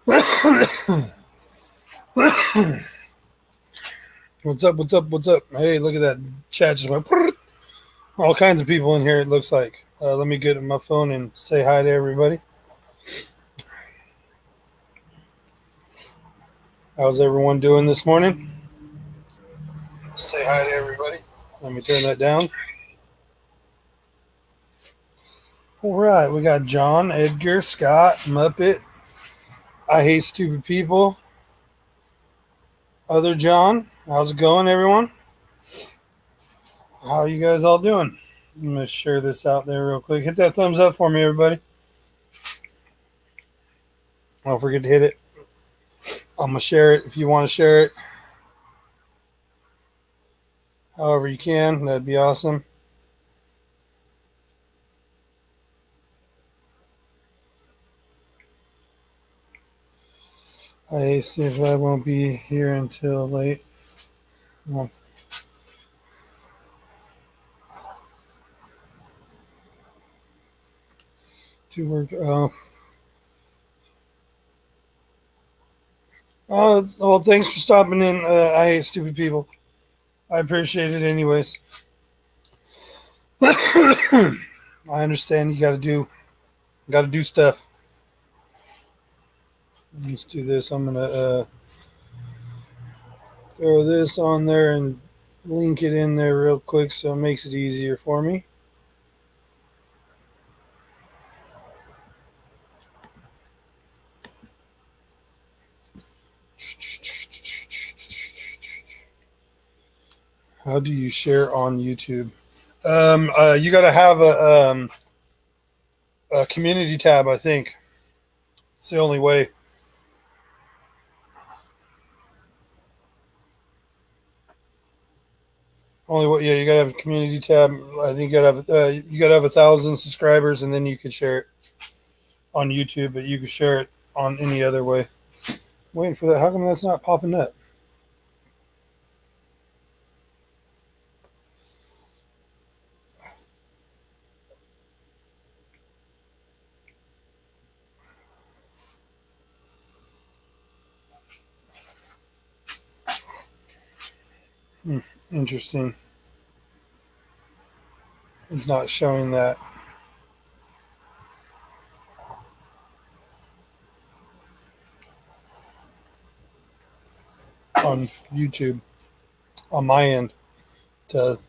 What's up? What's up? What's up? Hey, look at that chat just went. All kinds of people in here. It looks like. Let me get my phone and say hi to everybody. How's everyone doing this morning? Say hi to everybody. Let me turn that down. All right, we got John, Edgar, Scott, Muppet. I hate stupid people. Other John, how's it going, everyone? How are you guys all doing? I'm gonna share this out there real quick. Hit that thumbs up for me, everybody. Don't forget to hit it. I'm gonna share it if you want to share it. However you can, that'd be awesome. I see if I won't be here until late. Well, to work. Well, thanks for stopping in. I hate stupid people. I appreciate it, anyways. I understand you got to do stuff. Let's do this. I'm gonna throw this on there and link it in there real quick so it makes it easier for me. How do you share on YouTube? You got to have a community tab. I think it's the only way. Only way. Yeah, you got to have a community tab. I think you got to have 1,000 subscribers, and then you could share it on YouTube. But you could share it on any other way. Waiting for that. How come that's not popping up? Interesting. It's not showing that on YouTube on my end to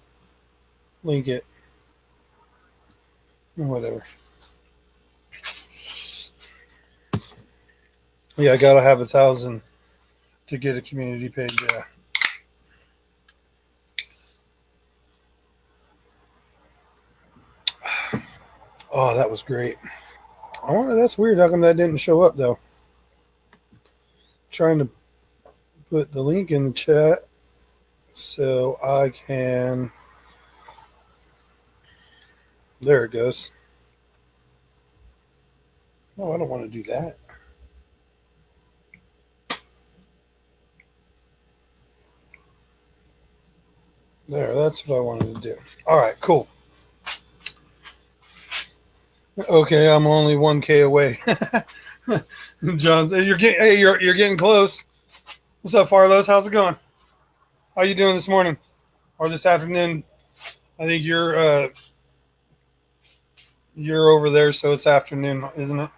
link it. Whatever. Yeah, I gotta have 1,000 to get a community page. Yeah. Oh, that was great. I wonder. That's weird. How come that didn't show up though? Trying to put the link in the chat so I can. There it goes. No, I don't want to do that. There, that's what I wanted to do. All right, cool. Okay, I'm only 1K away. John, you're getting close. What's up, Farlos? How's it going? How you doing this morning or this afternoon? I think you're over there, so it's afternoon, isn't it?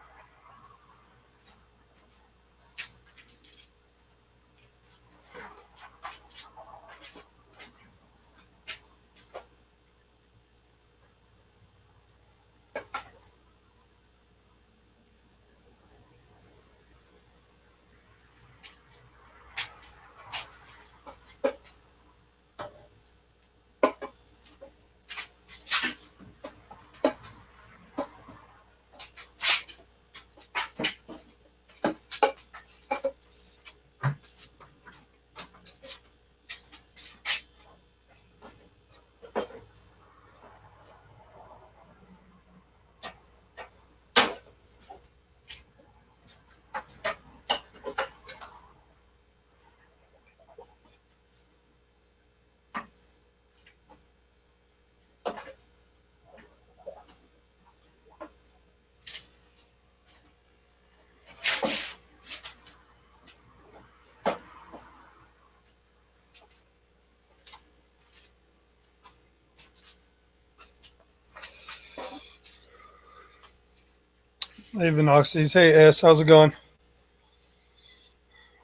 Hey, Vinoxes. Hey, S. How's it going?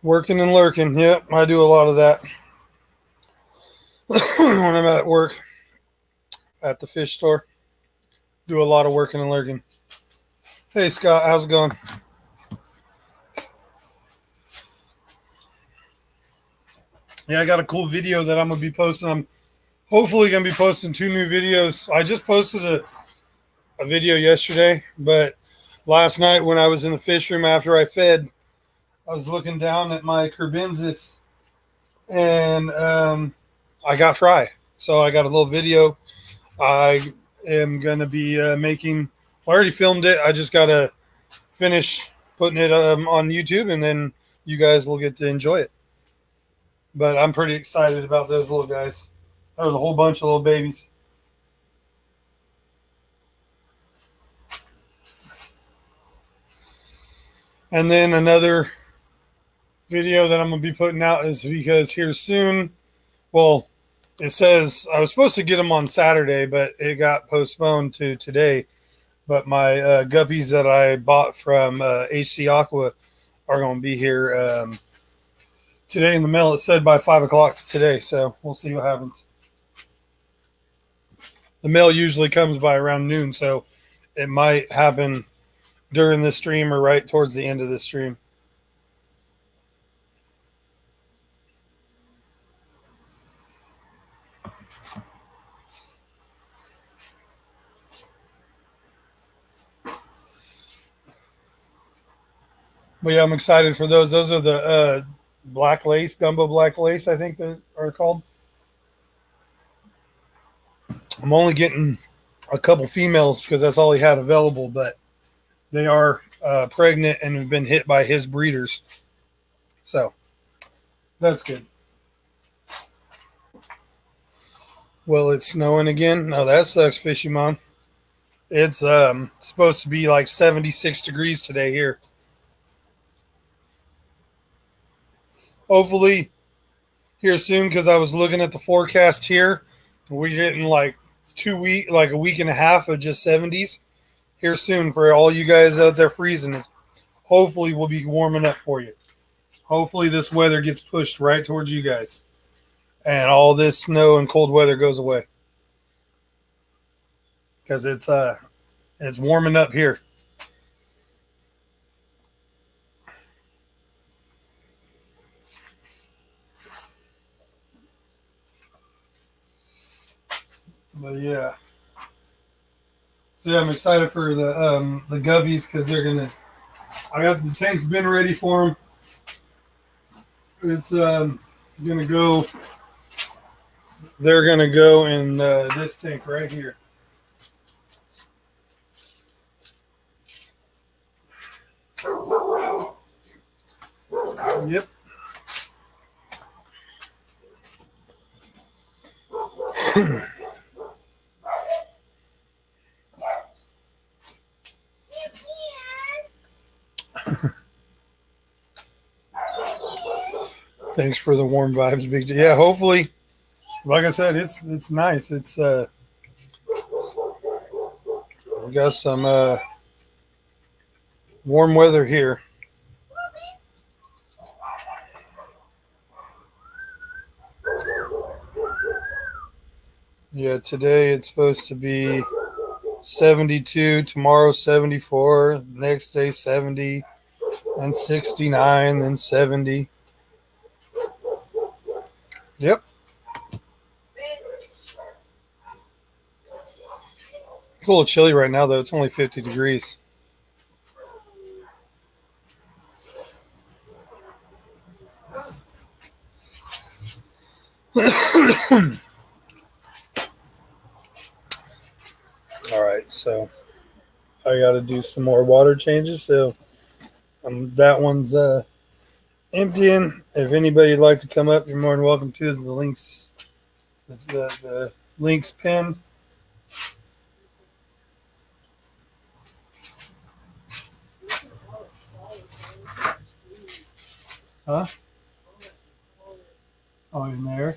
Working and lurking. Yep, I do a lot of that when I'm at work at the fish store. Do a lot of working and lurking. Hey, Scott. How's it going? Yeah, I got a cool video that I'm going to be posting. I'm hopefully going to be posting 2 new videos. I just posted a video yesterday, but last night when I was in the fish room after I fed, I was looking down at my Curbensis and I got fry. So I got a little video. I am going to be making, I already filmed it. I just got to finish putting it on YouTube and then you guys will get to enjoy it. But I'm pretty excited about those little guys. There was a whole bunch of little babies. And then another video that I'm going to be putting out is because here soon, well, it says I was supposed to get them on Saturday, but it got postponed to today. But my guppies that I bought from HC Aqua are going to be here today in the mail. It said by 5 o'clock today, so we'll see what happens. The mail usually comes by around noon, so it might happen during the stream or right towards the end of the stream. But yeah, I'm excited for those. Those are the black lace, Dumbo black lace, I think they are called. I'm only getting a couple females because that's all he had available, but they are pregnant and have been hit by his breeders. So that's good. Well, it's snowing again. No, that sucks, Fishy Mom. It's supposed to be like 76 degrees today here. Hopefully here soon because I was looking at the forecast here. We're getting like like a week and a half of just 70s here soon for all you guys out there freezing. It's hopefully we'll be warming up for you. Hopefully this weather gets pushed right towards you guys and all this snow and cold weather goes away because it's warming up here. But yeah, so yeah, I'm excited for the gubbies because they're gonna. I got the tank's been ready for them. It's gonna go. They're gonna go in this tank right here. Yep. Thanks for the warm vibes, Big J. Yeah, hopefully, like I said, it's nice. It's we got some warm weather here. Yeah, today it's supposed to be 72, tomorrow 74, next day 70, and 69, then 70. Yep. It's a little chilly right now, though. It's only 50 degrees. All right, so I got to do some more water changes. So that one's emptying. If anybody'd like to come up, you're more than welcome to. The links pin. Huh? Oh, in there.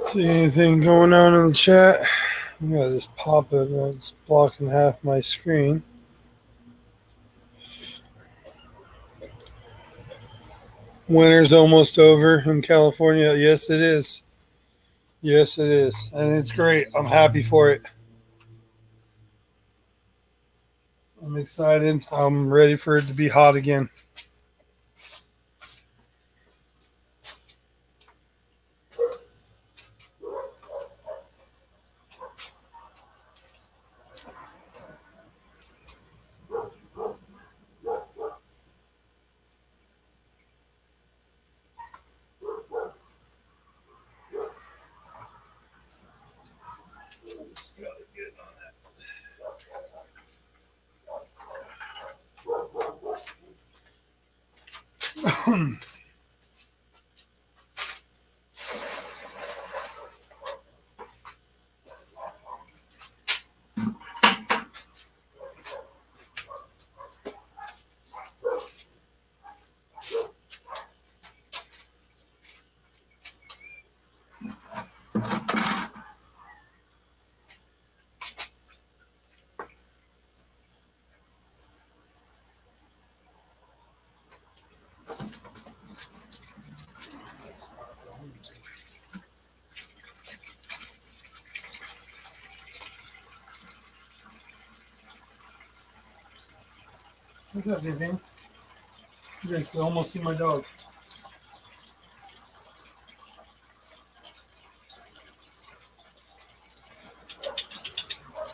See anything going on in the chat? I gotta just pop it. It's blocking half my screen. Winter's almost over in California. Yes, it is. Yes, it is. And it's great. I'm happy for it. I'm excited. I'm ready for it to be hot again. What's up, Vivian? You guys can almost see my dog.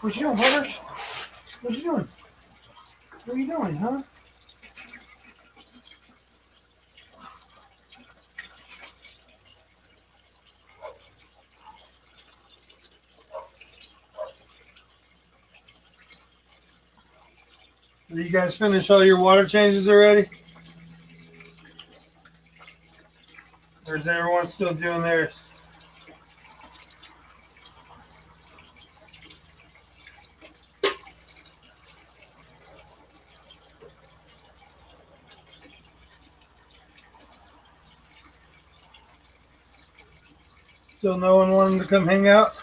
What you doing, Butters? What you doing? What are you doing, huh? Did you guys finish all your water changes already? Or is everyone still doing theirs? Still no one wanting to come hang out?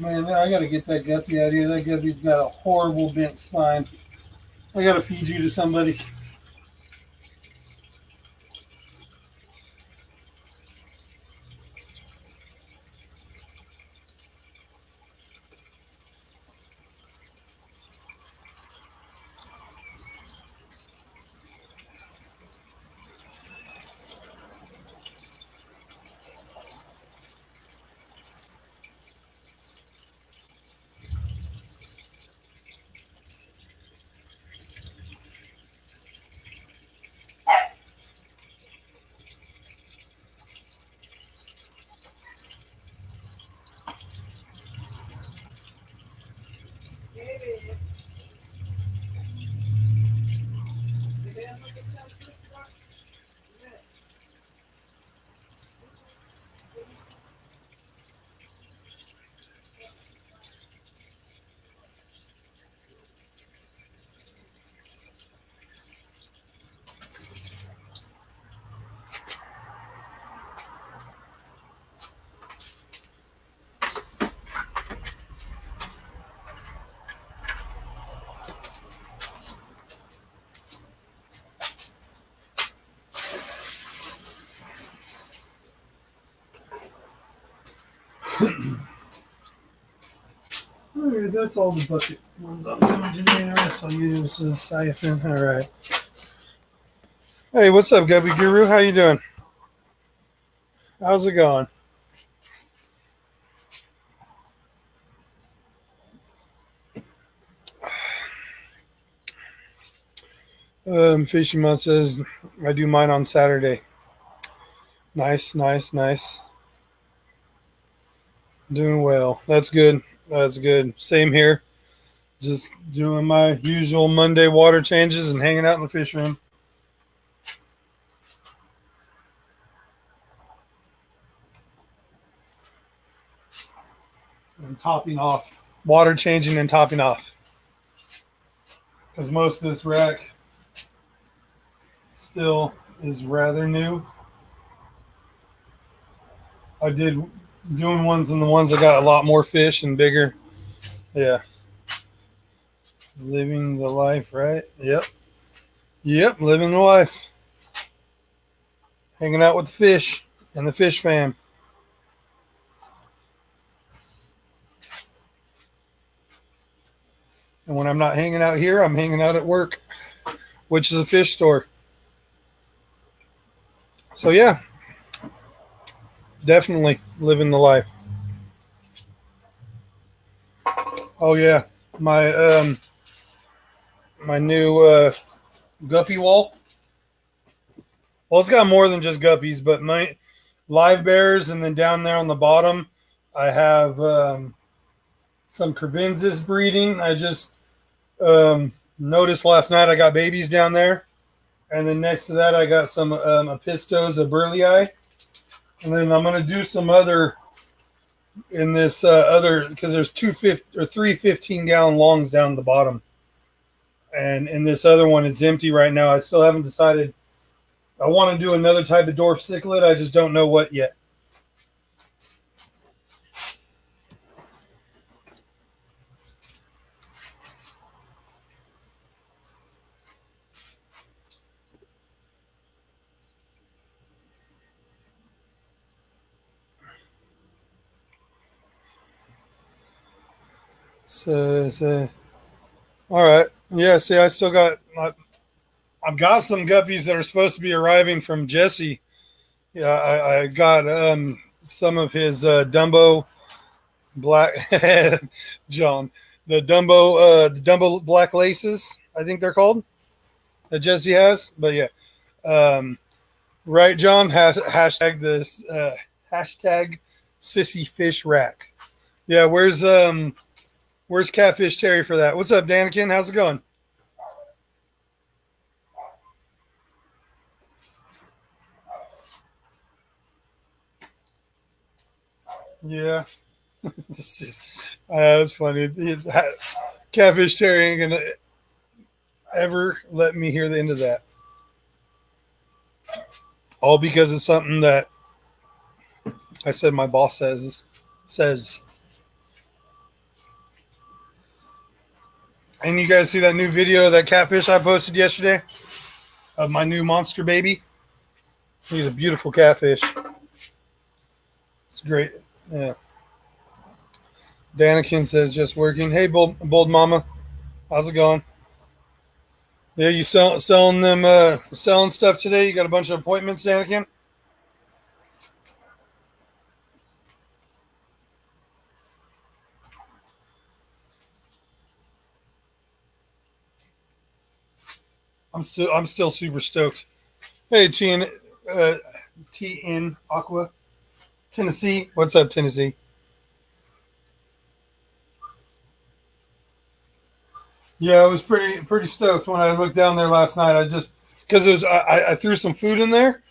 Man, I gotta get that guppy out of here. That guppy's got a horrible bent spine. I gotta feed you to somebody. Alright, that's all the bucket ones I'm doing today. The rest I'll use as siphon. Alright. Hey, what's up, Gubby Guru? How you doing? How's it going? Fishy Mom says I do mine on Saturday. Nice, nice, nice. Doing well. That's good. That's good. Same here. Just doing my usual Monday water changes and hanging out in the fish room. And topping off. Water changing and topping off. Because most of this rack still is rather new. I did doing ones and the ones that got a lot more fish and bigger. Yeah. Living the life, right? Yep. Yep. Living the life. Hanging out with the fish and the fish fam. And when I'm not hanging out here, I'm hanging out at work, which is a fish store. So yeah, definitely living the life. Oh yeah, my my new guppy wall. Well, it's got more than just guppies, but my live bears, and then down there on the bottom, I have some crebensis breeding. I just noticed last night I got babies down there, and then next to that I got some apistos of burlei, and then I'm gonna do some other in this other because there's 250 or 3 15-gallon longs down the bottom, and in this other one it's empty right now. I still haven't decided. I want to do another type of dwarf cichlid. I just don't know what yet. So all right. Yeah. See, I still got. I've got some guppies that are supposed to be arriving from Jesse. Yeah, I got some of his Dumbo black John, the Dumbo black laces. I think they're called that Jesse has. But yeah, um, right, John has hashtag this hashtag sissy fish rack. Yeah, where's Catfish Terry for that? What's up, Danikin? How's it going? Yeah, this is that's funny. Catfish Terry ain't gonna ever let me hear the end of that. All because of something that I said my boss says. And you guys see that new video of that catfish I posted yesterday of my new monster baby? He's a beautiful catfish. It's great. Yeah. Danikin says just working. Hey, bold mama, how's it going? Yeah, you selling them selling stuff today? You got a bunch of appointments, Danikin? I'm still super stoked. Hey, uh, TN Aqua Tennessee. What's up, Tennessee? Yeah, I was pretty stoked when I looked down there last night. I just because it was I threw some food in there,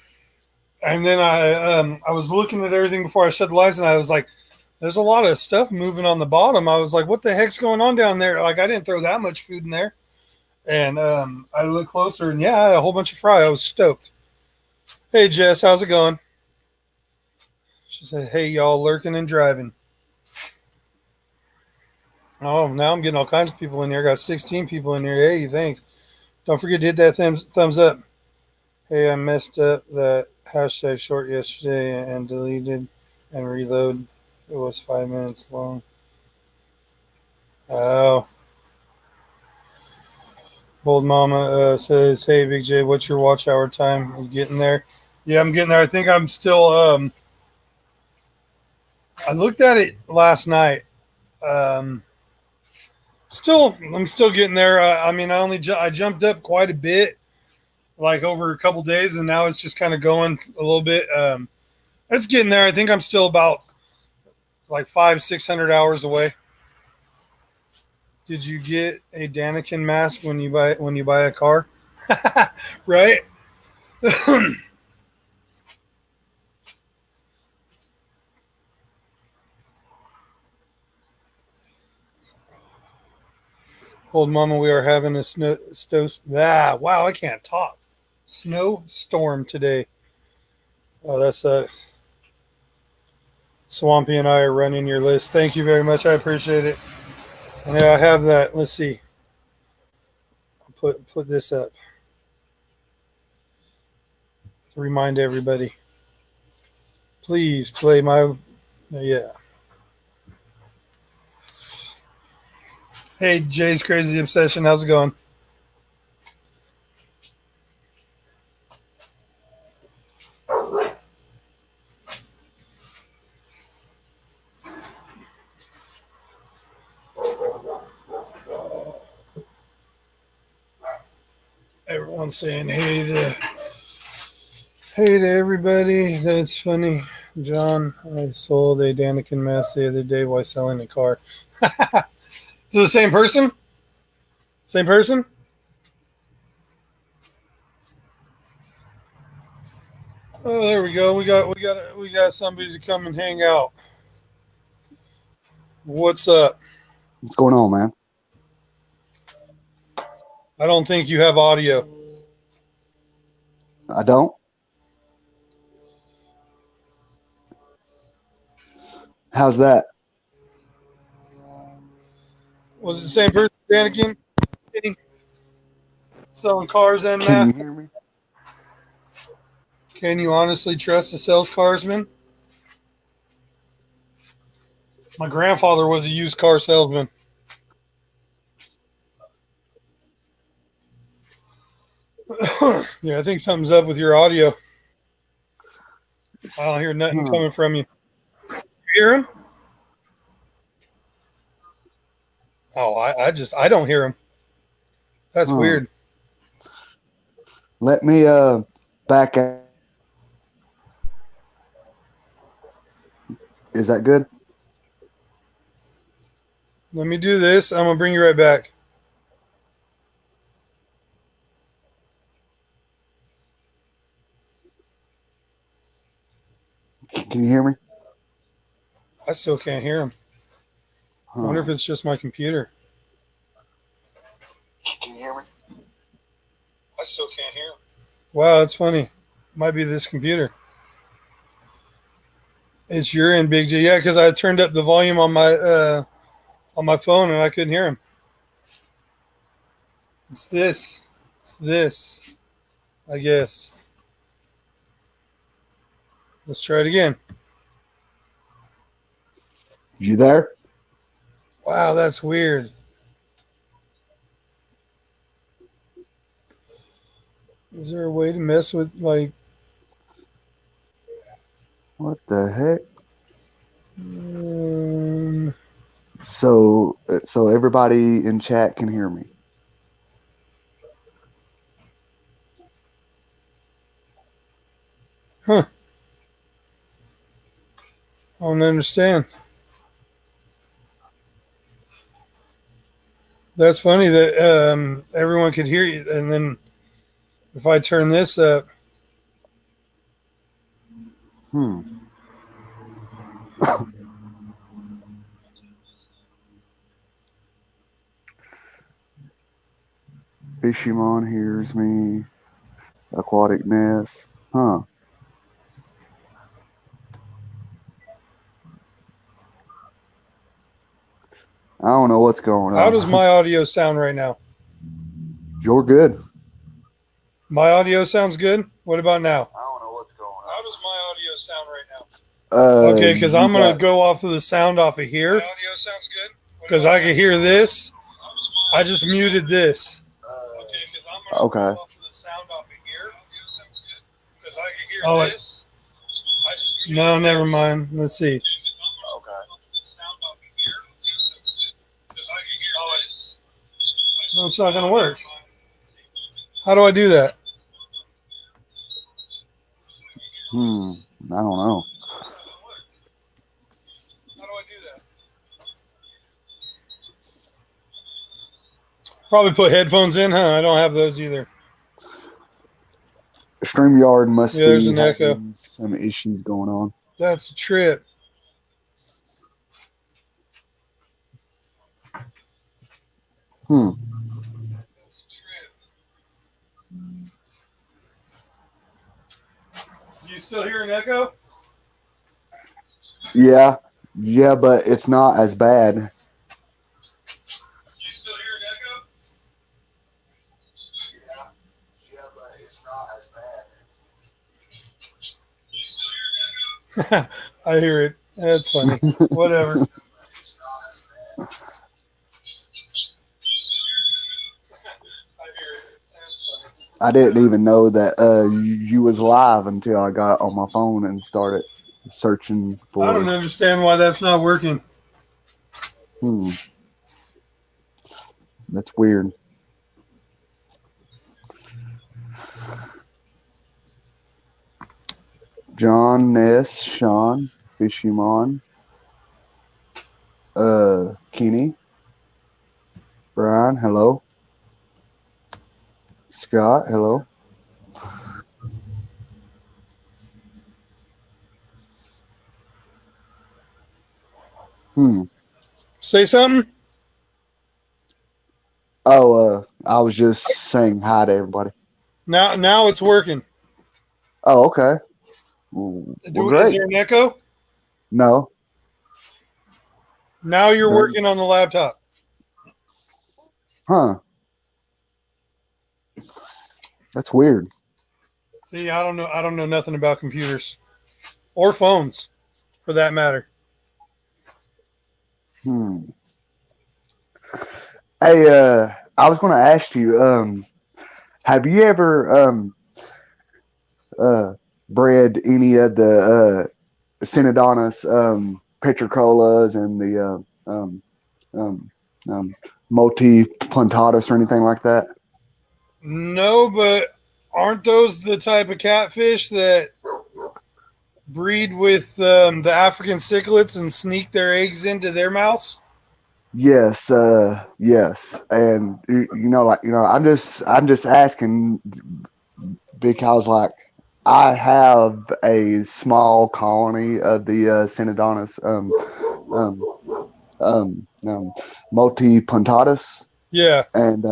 and then I was looking at everything before I shut the lights, and I was like, "There's a lot of stuff moving on the bottom." I was like, "What the heck's going on down there?" Like I didn't throw that much food in there, and I looked closer, and yeah, I had a whole bunch of fry. I was stoked. Hey Jess, how's it going? She said, "Hey y'all, lurking and driving." Oh, now I'm getting all kinds of people in here. I got 16 people in here. Hey, thanks. Don't forget to hit that thumbs up. Hey, I messed up that hashtag short yesterday and deleted and reload. It was 5 minutes long. Oh, old mama says, "Hey, Big J, what's your watch hour time? You getting there?" Yeah, I'm getting there. I think I'm still. I looked at it last night. Um, I'm still getting there. I mean, I jumped up quite a bit, like over a couple days, and now it's just kind of going a little bit. It's getting there. I think I'm still about like 500 600 hours away. Did you get a Danikin mask when you buy a car? Right? Old mama, we are having a wow, I can't talk. Snowstorm today. Oh, that sucks. Swampy and I are running your list. Thank you very much. I appreciate it. And yeah, I have that. Let's see. Put this up to remind everybody. Please play my yeah. Hey, Jay's Crazy Obsession. How's it going? Everyone's saying hey to everybody. That's funny. John, I sold a Daniken mask the other day while selling a car. Is it the same person? Same person? Oh, there we go. We got somebody to come and hang out. What's up? What's going on, man? I don't think you have audio. I don't. How's that? Was it the same person, Daniken? Selling cars and Can you masks? hear me? Can you honestly trust a sales carsman? My grandfather was a used car salesman. Yeah, I think something's up with your audio. I don't hear nothing Huh. coming from you. You hear him? Oh, I don't hear him. That's Huh. weird. Let me back out. Is that good? Let me do this. I'm gonna bring you right back. Can you hear me? I still can't hear him. I wonder if Huh. it's just my computer. Can you hear me? I still can't hear him. Wow, that's funny. Might be this computer. It's your end, Big J. Yeah, because I turned up the volume on my phone and I couldn't hear him. It's this. It's this. I guess. Let's try it again. You there? Wow, that's weird. Is there a way to mess with like? What the heck? Um, So everybody in chat can hear me. huh? I don't understand. That's funny that everyone could hear you, and then if I turn this up, Hmm. Fishimon hears me. Aquatic Nest. Huh. I don't know what's going how does on. my audio sound right now? You're good. My audio sounds good. What about now? I don't know what's going on. How does my audio sound right now? Okay, because You I'm gonna got. go off of the sound off of here. My audio sounds good. Because I can hear this. I just muted this. Okay, because I'm gonna Okay. go off of the sound off of here. Because I can hear this. I just muted no, never mind. Let's see. Okay. No, it's not gonna work. How do I do that? I don't know. How do I do that? Probably put headphones in, huh? I don't have those either. StreamYard must Yeah, there's be an echo. having some issues going on. That's a trip. Hmm. Do you still hear an echo? Yeah, yeah, but it's not as bad. You still hear an echo? Yeah, yeah, but it's not as bad. You still hear an echo? I hear it. That's funny. Whatever. It's not as bad. I hear it. That's funny. I didn't even know that you was live until I got on my phone and started searching I don't for. understand why that's not working. Hmm, that's weird. John Ness, Sean, Fishimon, Kenny, Brian, hello. Scott, hello. Hmm. Say something. Oh, I was just saying hi to everybody. Now it's working. Oh, okay. Well, Is great. there an echo? No, Now you're there. working on the laptop. Huh. That's weird. See, I don't know. I don't know nothing about computers or phones, for that matter. Hmm. Hey, I was going to ask you, have you ever uh bred any of the Synodontis petricolas and the um, um, multi puntatus or anything like that? No, but aren't those the type of catfish that breed with the African cichlids and sneak their eggs into their mouths? Yes, yes, and I'm just asking because like I have a small colony of the Synodontis um, multi puntatus, Yeah, and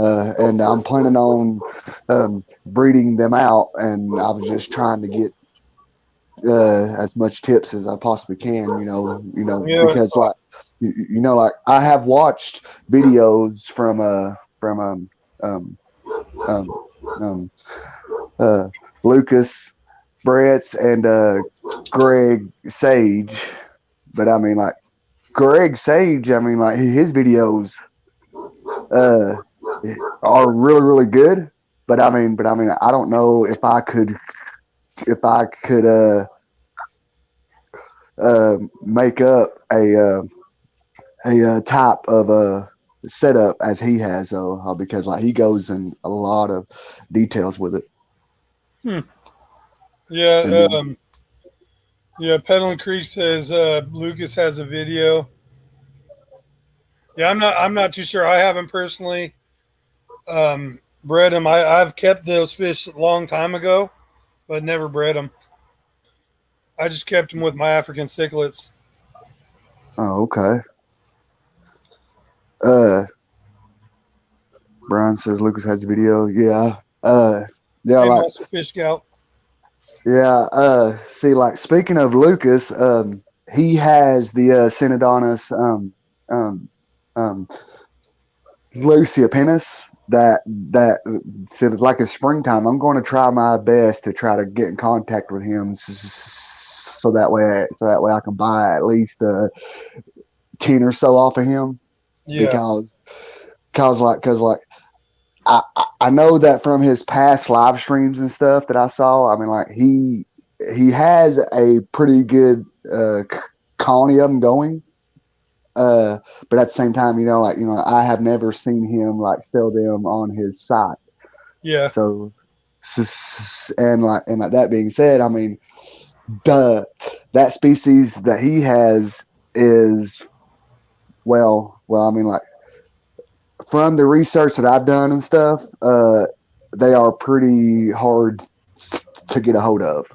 I'm planning on breeding them out, and I was just trying to get as much tips as I possibly can, yeah. because like like I have watched videos from um um um uh Lucas Bretts and Greg Sage, but I mean like Greg Sage, I mean like his videos uh are really good, but I mean I don't know if I could make up a type of setup as he has, though, because like he goes in a lot of details with it. Hmm. And Yeah, then, yeah. Peddling Creek says Lucas has a video. Yeah, I'm not too sure. I haven't personally bred them. I've kept those fish a long time ago, but never bred them. I just kept them with my African cichlids. oh, okay. Uh, Brian says Lucas has a video. Yeah. Yeah, Hey, like, Master Fish Scout. yeah. See, like, speaking of Lucas, he has the Synodontis, um, um, Lucia Penis that said like it's springtime. I'm going to try my best to try to get in contact with him, so that way I can buy at least 10 or so off of him, Yeah, because because I know that from his past live streams and stuff that I saw. I mean, like he has a pretty good colony of them going. Uh, but at the same time, I have never seen him like sell them on his site. yeah, So, and like that being said, I mean, the that species that he has is I mean, like from the research that I've done and stuff, they are pretty hard to get a hold of.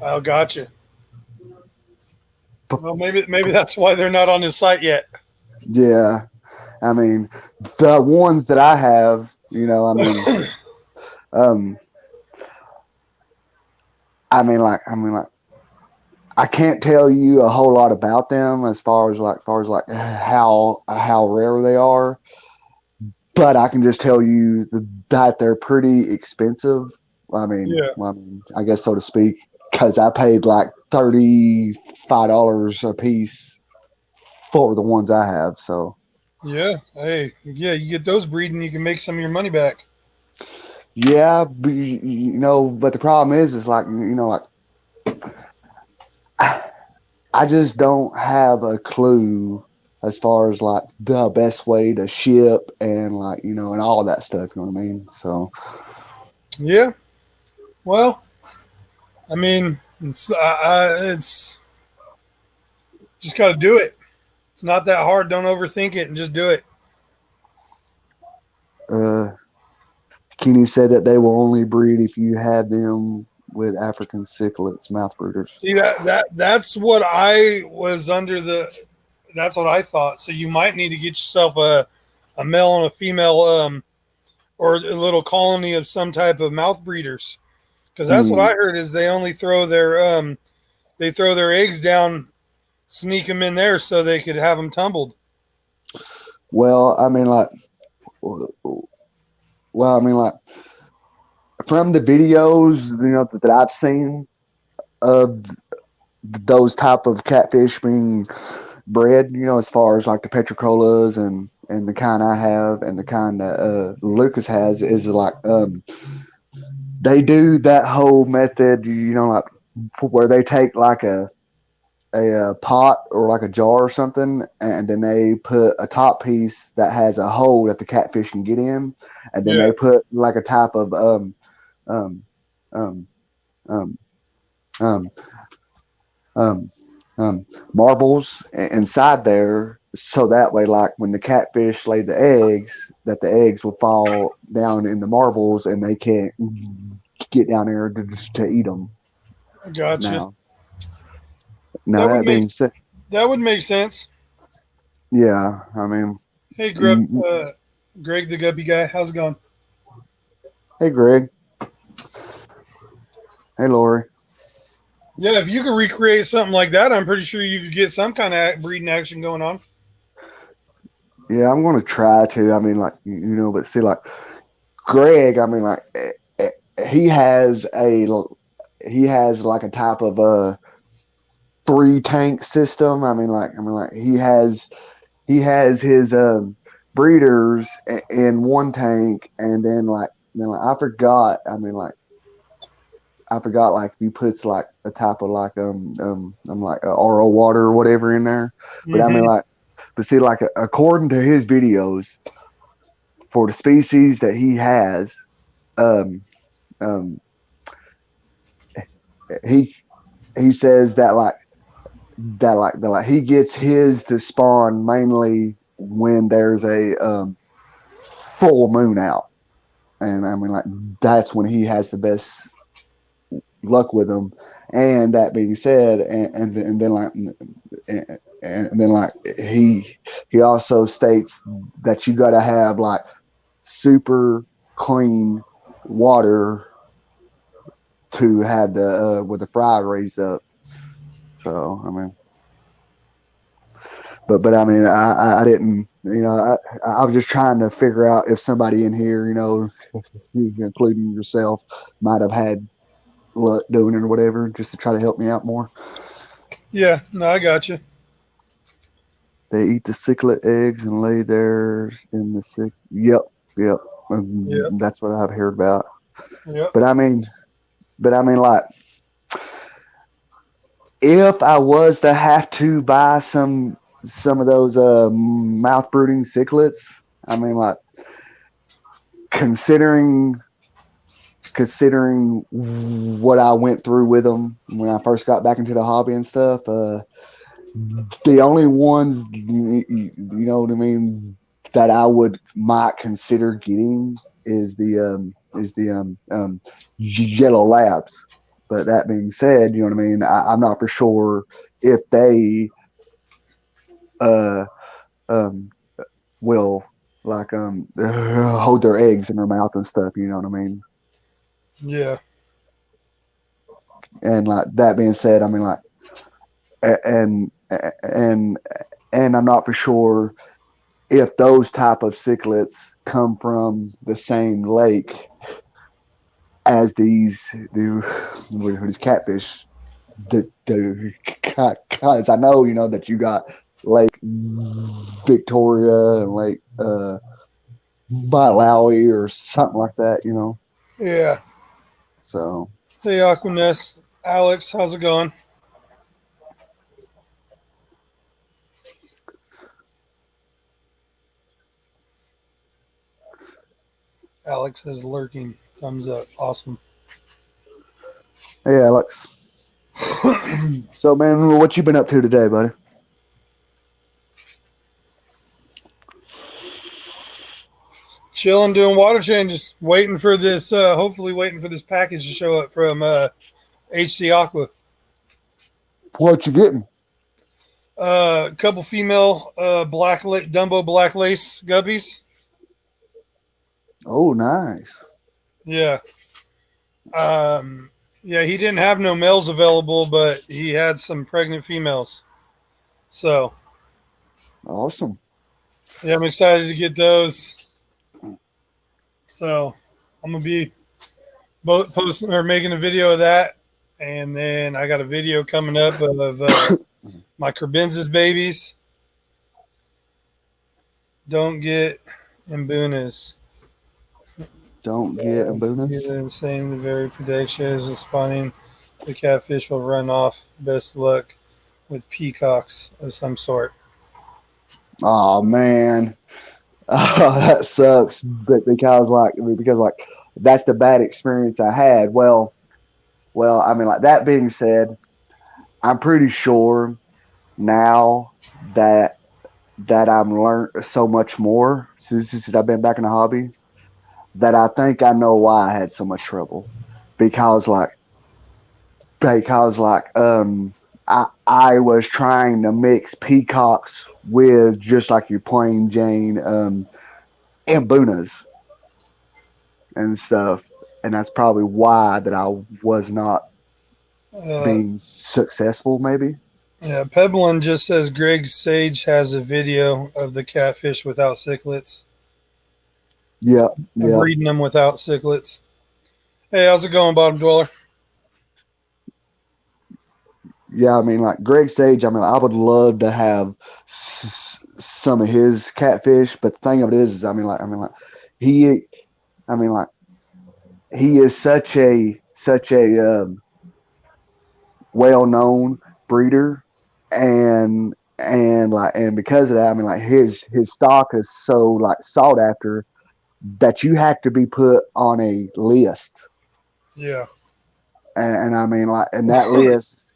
I gotcha. Well, maybe that's why they're not on his site yet. Yeah, I mean, the ones that I have, um, I mean, like, I can't tell you a whole lot about them as far as how rare they are, but I can just tell you that they're pretty expensive. Yeah. I guess so to speak, because I paid like $35 a piece for the ones I have. So Yeah. Hey, yeah, you get those breeding, you can make some of your money back. yeah, but the problem is like I just don't have a clue as far as like the best way to ship and like and all of that stuff. You know what I mean? So Yeah. Well, I mean, it's just got to do it. It's not that hard. Don't overthink it and just do it. uh, Kenny said that they will only breed if you have them with African cichlids, mouth breeders. See that's what I was under the. That's what I thought. So you might need to get yourself a male and a female, or a little colony of some type of mouth breeders, because that's what Hmm. I heard is they throw their eggs down, sneak them in there so they could have them tumbled. Well, I mean, like, well, I mean, like, from the videos that I've seen of those type of catfish being bred, as far as like the petricolas and the kind I have and the kind that Lucas has, is like they do that whole method, like where they take like a pot or like a jar or something, and then they put a top piece that has a hole that the catfish can get in, and then Yeah, they put like a type of um um um um um, marbles inside there, so that way, like when the catfish lay the eggs, that the eggs will fall down in the marbles and they can't get down there to eat them. I gotcha. Now, now That would that make being said, that would make sense. yeah, I mean, Hey, mm, Greg, the guppy guy, how's it going? hey Greg, hey Lori, Yeah, if you could recreate something like that, I'm pretty sure you could get some kind of breeding action going on. yeah, I'm gonna try to. I mean, like but see, like Greg, I mean, like he has a he has like a type of 3 tank system. I mean, like he has his breeders in 1 tank, and then I forgot. I forgot like he puts like a type of like I'm like RO water or whatever in there. But I mean Hmm. like, but see like according to his videos for the species that he has, um um he he says that like he gets his to spawn mainly when there's a full moon out, and I mean like that's when he has the best luck with them. And that being said, and then like and then like he also states that you got to have like super clean water to have the with the fry raised up. So I mean, but I mean, I didn't, I was just trying to figure out if somebody in here, including yourself, might have had luck doing it or whatever, just to try to help me out more. Yeah, no, I got you. They eat the ciclet eggs and lay theirs in the sick. Yep, yep. Yep, That's what I've heard about. yep. But I mean, like, if I was to have to buy some of those mouth brooding cichlids, I mean, like, considering what I went through with them when I first got back into the hobby and stuff, the only ones you know what I mean that I would might consider getting is the yellow labs. But that being said, you know what I mean. I'm not for sure if they uh um will like hold their eggs in their mouth and stuff. You know what I mean. Yeah, And like that being said, I mean like and and and I'm not for sure if those type of cichlids come from the same lake as these catfish. Because I know that you got Lake Victoria and Lake Malawi or something like that. Yeah. So Hey, Aquaness. Alex, how's it going? Alex is lurking. Thumbs up. Awesome. hey, Alex. So man, what you been up to today, buddy? Chilling, doing water changes. Waiting for this. Hopefully, waiting for this package to show up from HC Aqua. What you getting? A couple female Dumbo black lace guppies. Oh, nice. Yeah. Yeah, he didn't have no males available, but he had some pregnant females. So, Awesome. yeah, I'm excited to get those. So, I'm gonna be both posting or making a video of that, and then I got a video coming up of my Crebensis babies. Don't get imbunas. Don't get a bonus. Either saying the very predictions of spawning the catfish will run off. Best luck with peacocks of some sort. Oh man. Oh, that sucks. But because that's the bad experience I had. Well, I mean, like that being said, I'm pretty sure now that I'm learned so much more since I've been back in the hobby that I think I know why I had so much trouble because I was trying to mix peacocks with just like your plain Jane Mbunas and stuff, and that's probably why that I was not Uh, being successful. Maybe. yeah, Pebblin just says Greg Sage has a video of the catfish without cichlets. Yeah, I'm yeah, reading them without cichlets. Hey, how's it going, Bottom Dweller? yeah. I mean, like Greg Sage. I mean, I would love to have some of his catfish, but the thing of it is he. I mean, like he is such a well-known breeder, and because of that, I mean, like his stock is so like sought after that you have to be put on a list, Yeah. and I mean, like, and that list,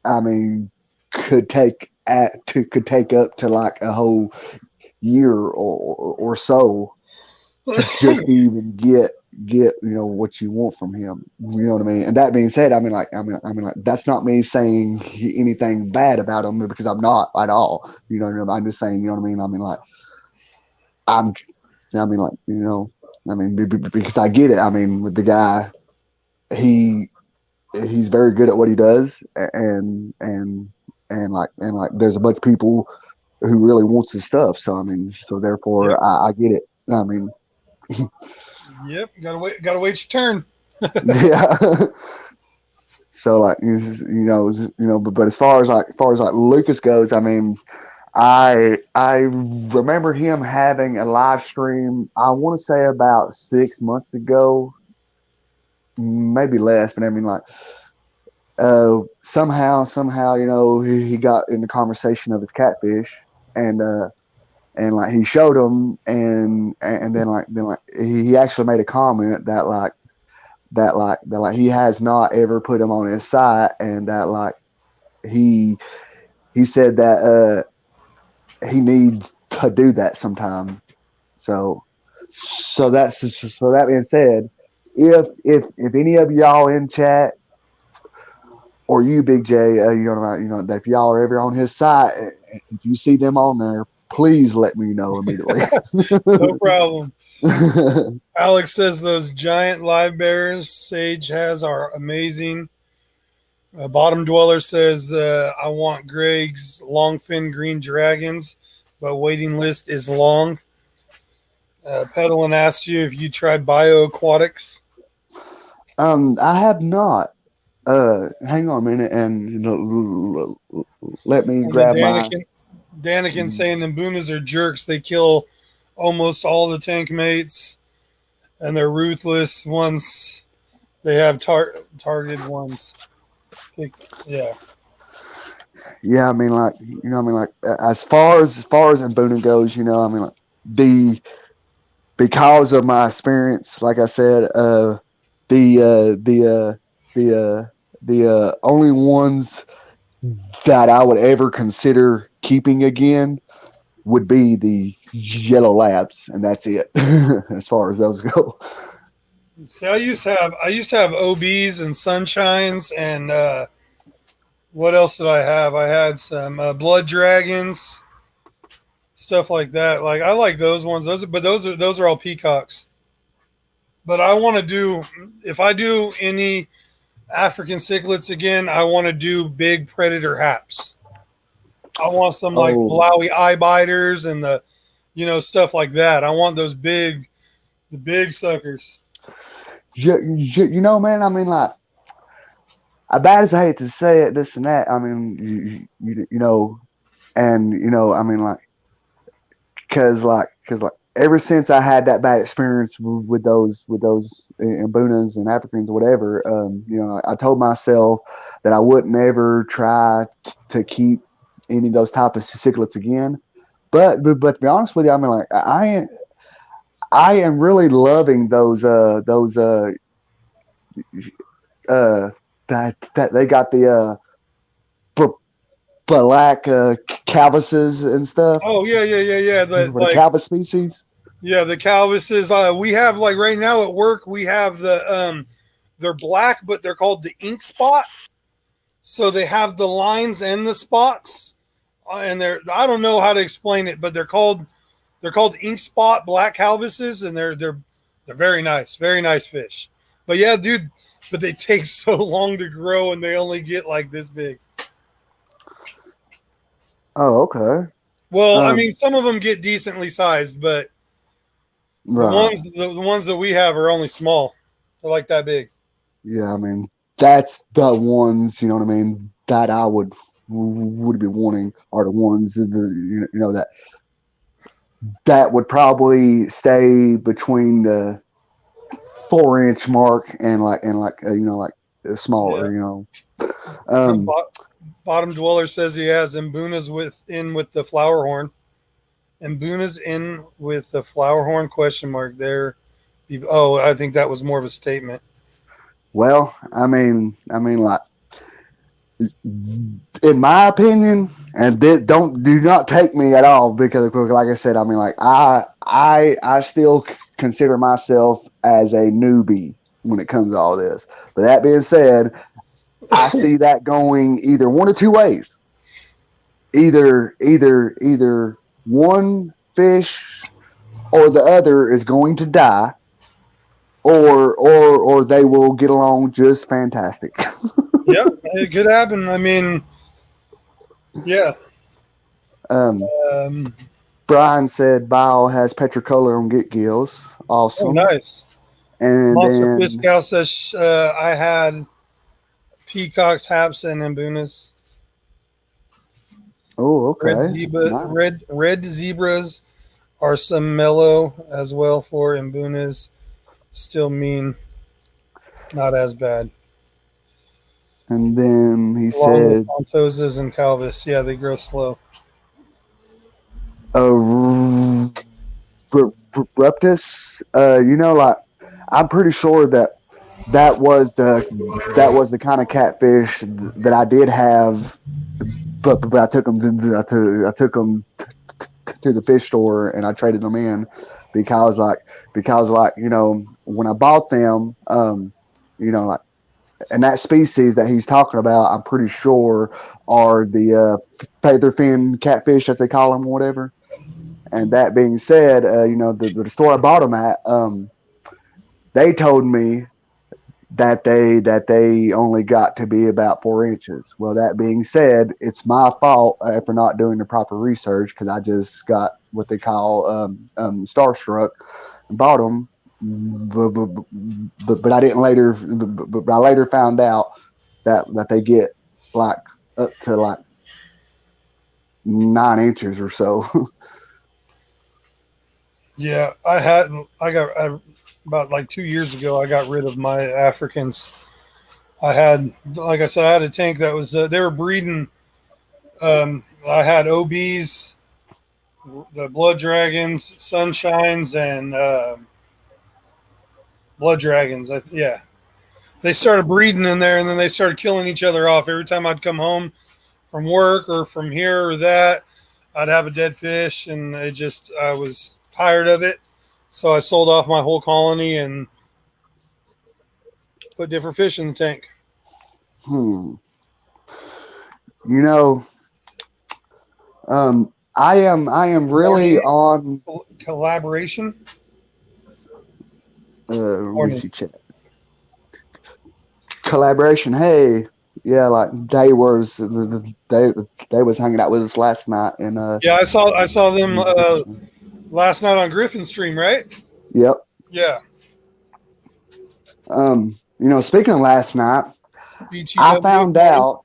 I mean, could take up to like a whole year or so to just even get what you want from him. You know what I mean? And that being said, I mean, that's not me saying anything bad about him because I'm not at all. I'm just saying, you know what I mean? I mean, like I'm, I mean, like I mean, because I get it. I mean, with the guy, he he's very good at what he does, and there's a bunch of people who really wants his stuff. So I mean, so therefore, Yep. I get it. I mean, Yep. Gotta wait your turn. yeah. So like but as far as Lucas goes, I mean, I remember him having a live stream. I want to say about 6 months ago, maybe less, but I mean like somehow he got in the conversation of his catfish, and like he showed him, and then he actually made a comment that he has not ever put him on his site, and that like he said that he needs to do that sometime. So that being said, if any of y'all in chat or you, Big J, that if y'all are ever on his site, if you see them on there, please let me know immediately. No problem. Alex says those giant live bears Sage has are amazing. Bottom Dweller says I want Greg's longfin green dragons, but waiting list is long. Pedalin asks you if you tried bioaquatics. I have not. Hang on a minute and let me And then grab my. Danikin saying the Mbunas are jerks. They kill almost all the tank mates, and they're ruthless once they have targeted ones. Yeah. Yeah, I mean, like, I mean, like, as far as Mbuna goes, I mean, like, the because of my experience, like I said, the only ones that I would ever consider keeping again would be the yellow labs, and that's it as far as those go. See, I used to have OBs and sunshines and what else did I have? I had some blood dragons, stuff like that. Like I like those ones. Those are all peacocks. But I want to do if I do any African cichlids again, I want to do big predator haps. I want some like Oh, Malawi eye biters and stuff like that. I want the big suckers. man. I mean, like, as bad as I hate to say it, this and that. I mean, and I mean, like, because ever since I had that bad experience with those Mbunas and Africans or whatever, I told myself that I wouldn't ever try to keep any of those type of cichlids again. But to be honest with you, I mean, like, I am really loving uh that they got the black calvuses and stuff, Oh yeah. The or the like calvus species. yeah, the Calvises. We have like right now at work we have they're black but they're called the ink spot. So they have the lines and the spots, and I don't know how to explain it, but they're called ink spot black Calvises, and they're very nice fish. But yeah, dude, but they take so long to grow, and they only get like this big. Oh, okay. Well, I Um, mean, some of them get decently sized, but the right. ones the ones that we have are only small. They're like that big. Yeah, I mean, that's the ones, you know what I mean, that I would be wanting are the ones that would probably stay between the 4 inch mark and like Yeah. smaller, Um, Bottom Dweller says he has Mbunas with the flower horn. Mbuna's in with the flower horn question mark there. Oh, I think that was more of a statement. well, I mean, like, in my opinion, and do not take me at all, because like I said, I mean, like, I still consider myself as a newbie when it comes to all this. But that being said, I see that going either one of two ways. Either one fish or the other is going to die, or they will get along just fantastic. Yeah, it could happen. I mean, yeah. um, Um, Brian said Bio has petrocolor on Get Gills. oh, Awesome. nice. And Monster Fish then, Gal says I had peacocks, haps, and mbunas. oh, Red okay. That's zebra, nice. red zebras are some mellow as well for mbunas. Still mean, not as bad. And then he Along with said, Pontosas and Calvis. Yeah, they grow slow. uh, Reptus, like, I'm pretty sure that was the kind of catfish that I did have, but I took them to the fish store and I traded them in because when I bought them, like, and that species that he's talking about, I'm pretty sure are the featherfin catfish, as they call them, or whatever. And that being said, the store I bought them at, they told me that they only got to be about 4 inches. Well, that being said, it's my fault for not doing the proper research because I just got what they call starstruck and bought them, but I didn't later. But I later found out that they get like up to like 9 inches or so. Yeah, about like 2 years ago. I got rid of my Africans. I had, like I said, I had a tank that was they were breeding. I had OBs, the blood dragons, sunshines, and blood dragons. Yeah, they started breeding in there, and then they started killing each other off. Every time I'd come home from work or from here or that, I'd have a dead fish, and I was tired of it. So I sold off my whole colony and put different fish in the tank. Hmm. You know, I am really Coordinate, on. collaboration. Let me Coordinate. see, chat collaboration. Hey, yeah, like they was hanging out with us last night, and Yeah, I saw them last night on Griffin's stream, right? yep. Yeah, Speaking of last night, I BTW. found out.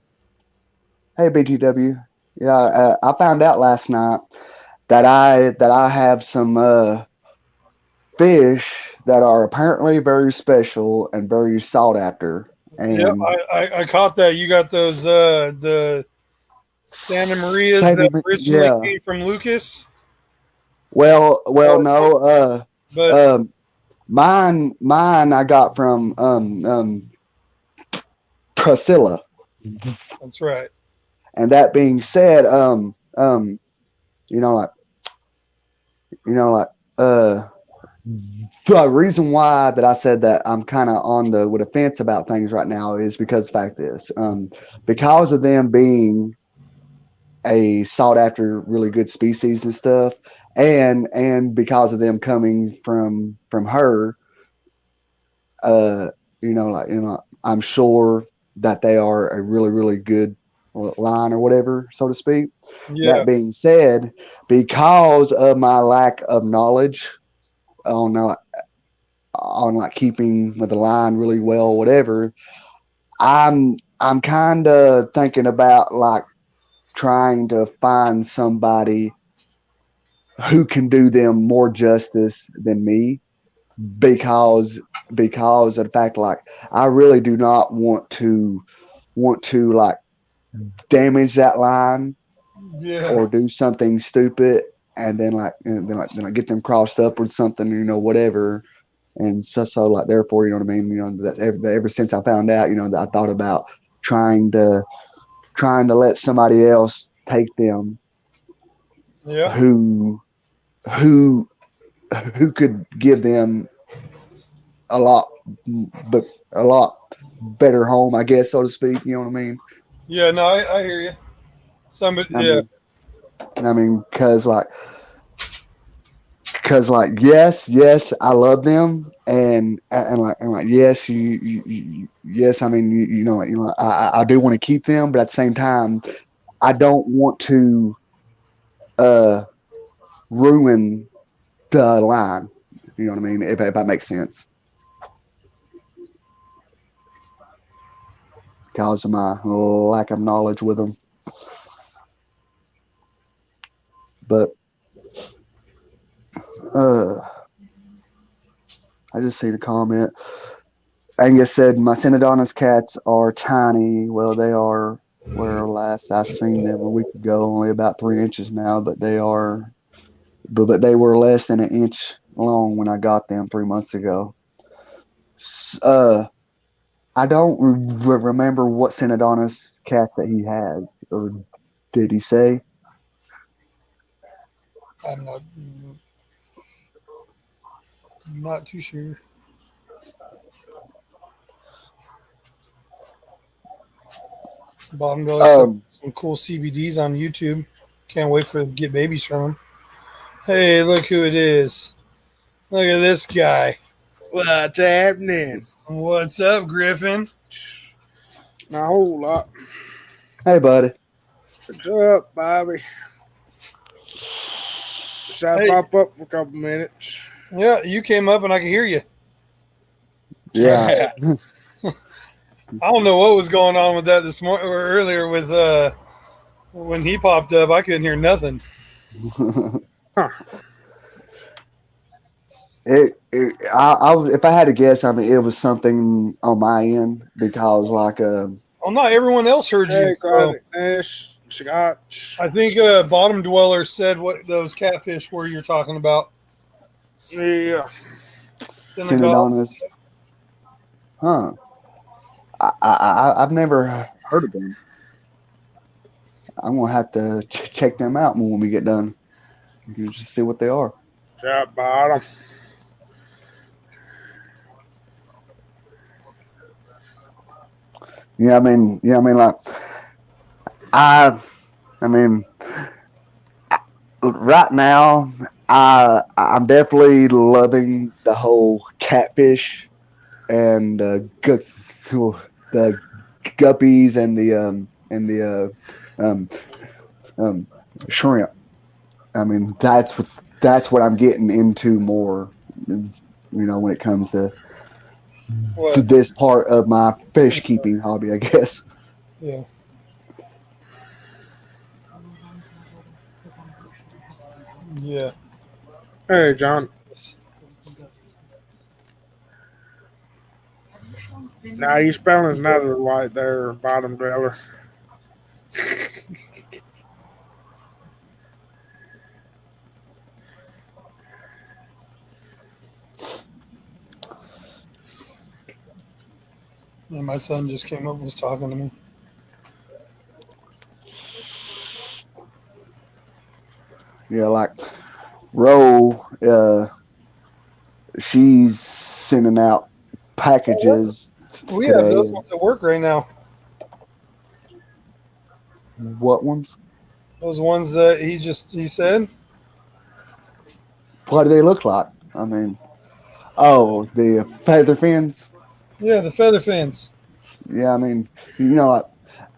Hey, BTW. Yeah, I found out last night that I have some fish that are apparently very special and very sought after. Yep, And I caught that. You got those the Santa Marias that originally yeah. came from Lucas. Well, Uh, no. but Um, mine I got from Priscilla. that's right. And that being said, you know, like like the reason why that I said that I'm kind of on the with a fence about things right now is because the fact is, because of them being a sought after really good species and stuff, and because of them coming from her, uh, I'm sure that they are a really really good line or whatever, so to speak. Yeah, That being said, because of my lack of knowledge on like keeping with the line really well, whatever, I'm kind of thinking about like trying to find somebody who can do them more justice than me because of the fact like I really do not want to like damage that line yeah, or do something stupid and then get them crossed up with something, whatever. And so like therefore, you know what I mean, that ever since I found out, that I thought about trying to let somebody else take them yeah, who who who could give them a lot but a lot better home, I guess, so to speak. You know what I mean? yeah. No, I hear you. Somebody, I yeah, mean, because yes, I love them, and yes, yes, I mean, I do want to keep them, but at the same time, I don't want to uh ruin the line. You know what I mean? If that makes sense, because of my lack of knowledge with them. But uh, I just seen a comment. Angus said my Synodontis cats are tiny. Well, they are. Where last I seen them a week ago, only about 3 inches now, but they were less than an inch long when I got them 3 months ago. Uh, I don't remember what Synodontis cats that he has, or did he say? I'm not too sure. Bottom dollar said Um, some cool CBDs on YouTube. Can't wait for to get babies from them. Hey, look who it is. Look at this guy. What's happening? What's up, Griffin? Not a whole lot. Hey, buddy. What's up, Bobby? Just had to Hey, pop up for a couple minutes. yeah, you came up and I could hear you. Yeah. I don't know what was going on with that this morning or earlier with when he popped up. I couldn't hear nothing. Huh. If I had to guess, I mean, it was something on my end because, like, Well, not everyone else heard you. Hey, So Gladys, Scotch. I think Bottom Dweller said what those catfish were you're talking about. Yeah. Senegal. Synodonis. Huh. I've never heard of them. I'm gonna have to check them out when we get done. You just see what they are. What's up, Bottom? Like I, I mean, right now, I'm definitely loving the whole catfish and the guppies and the shrimp. I mean, that's what I'm getting into more. When it comes to What? this part of my fish keeping hobby, I guess. Yeah. Yeah. Hey, John. Nah, you spelling's another right there, Bottom Dweller. And my son just came up and was talking to me. Yeah, like Ro, she's sending out packages We have today. those ones at work right now. What ones? Those ones that he said. What do they look like? I mean, oh, the feather fins. Yeah, the feather fins. Yeah, I mean, like,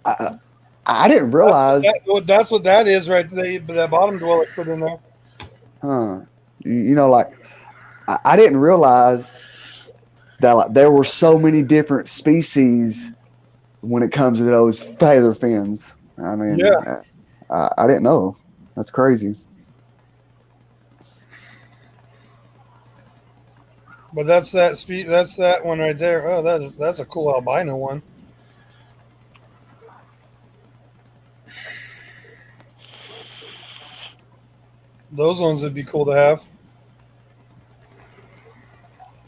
I, I didn't realize, That's what that is right there. That Bottom Dweller put in there. huh? Like I didn't realize that like there were so many different species when it comes to those feather fins. I mean, Yeah. I didn't know. That's crazy. But that's that one right there. Oh, that's a cool albino one. Those ones would be cool to have.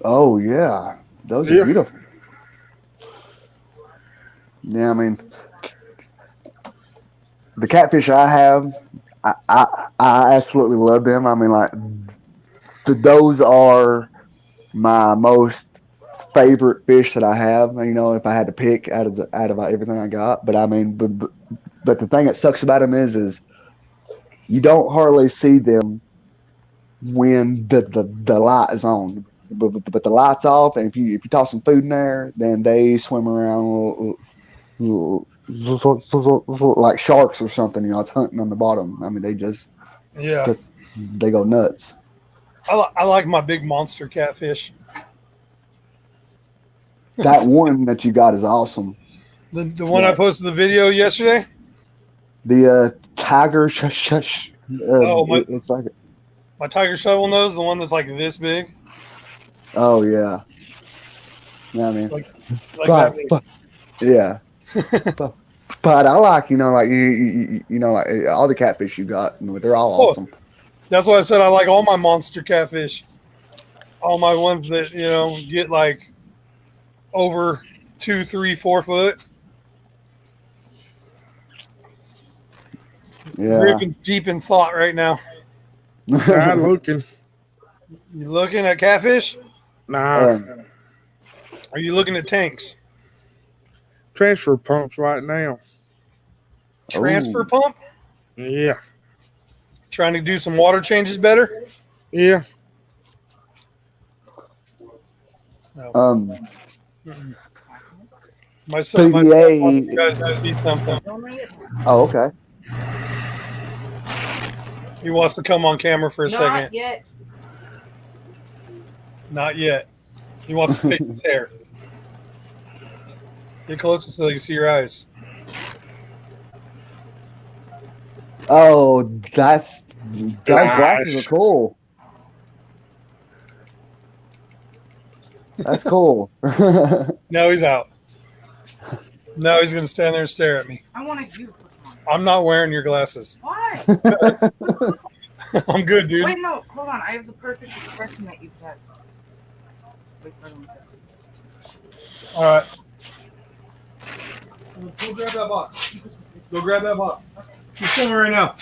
Oh yeah, those are Yeah. beautiful. Yeah, I mean, the catfish I have, I absolutely love them. I mean, like those are my most favorite fish that I have. If I had to pick out of everything I got, but I mean, but the thing that sucks about them is you don't hardly see them when the light is on. But the light's off, and if you toss some food in there, then they swim around like sharks or something. It's hunting on the bottom. I mean, Yeah, they go nuts. I like my big monster catfish. That one that you got is awesome. The one I Yeah, posted the video yesterday. the tiger Oh it's like, my tiger shovel nose, the one that's like this big, oh yeah, yeah. I mean, like that but, big. but yeah, but, but I like like like all the catfish you got. They're all Oh, awesome. that's why I said I like all my monster catfish. All my ones that get like over 2, 3, 4 foot. Yeah. Griffin's deep in thought right now. Not looking. You looking at catfish? Nah. um, Are you looking at tanks? Transfer pumps right now. Transfer oh, pump? Yeah. Trying to do some water changes better? Yeah. No. um, My son wants you PDA. guys to see something. Oh, okay. He wants to come on camera for a second. Not yet. Not yet. He wants to fix his hair. Get closer so they can see your eyes. Oh, those glasses are cool. That's cool. Now he's out. Now he's gonna stand there and stare at me. I wanted you to put on. I'm not wearing your glasses. Why? I'm good, dude. Wait, no, hold on. I have the perfect expression that you've had. Wait, All right. Go grab that box. Go grab that box. He's coming right now.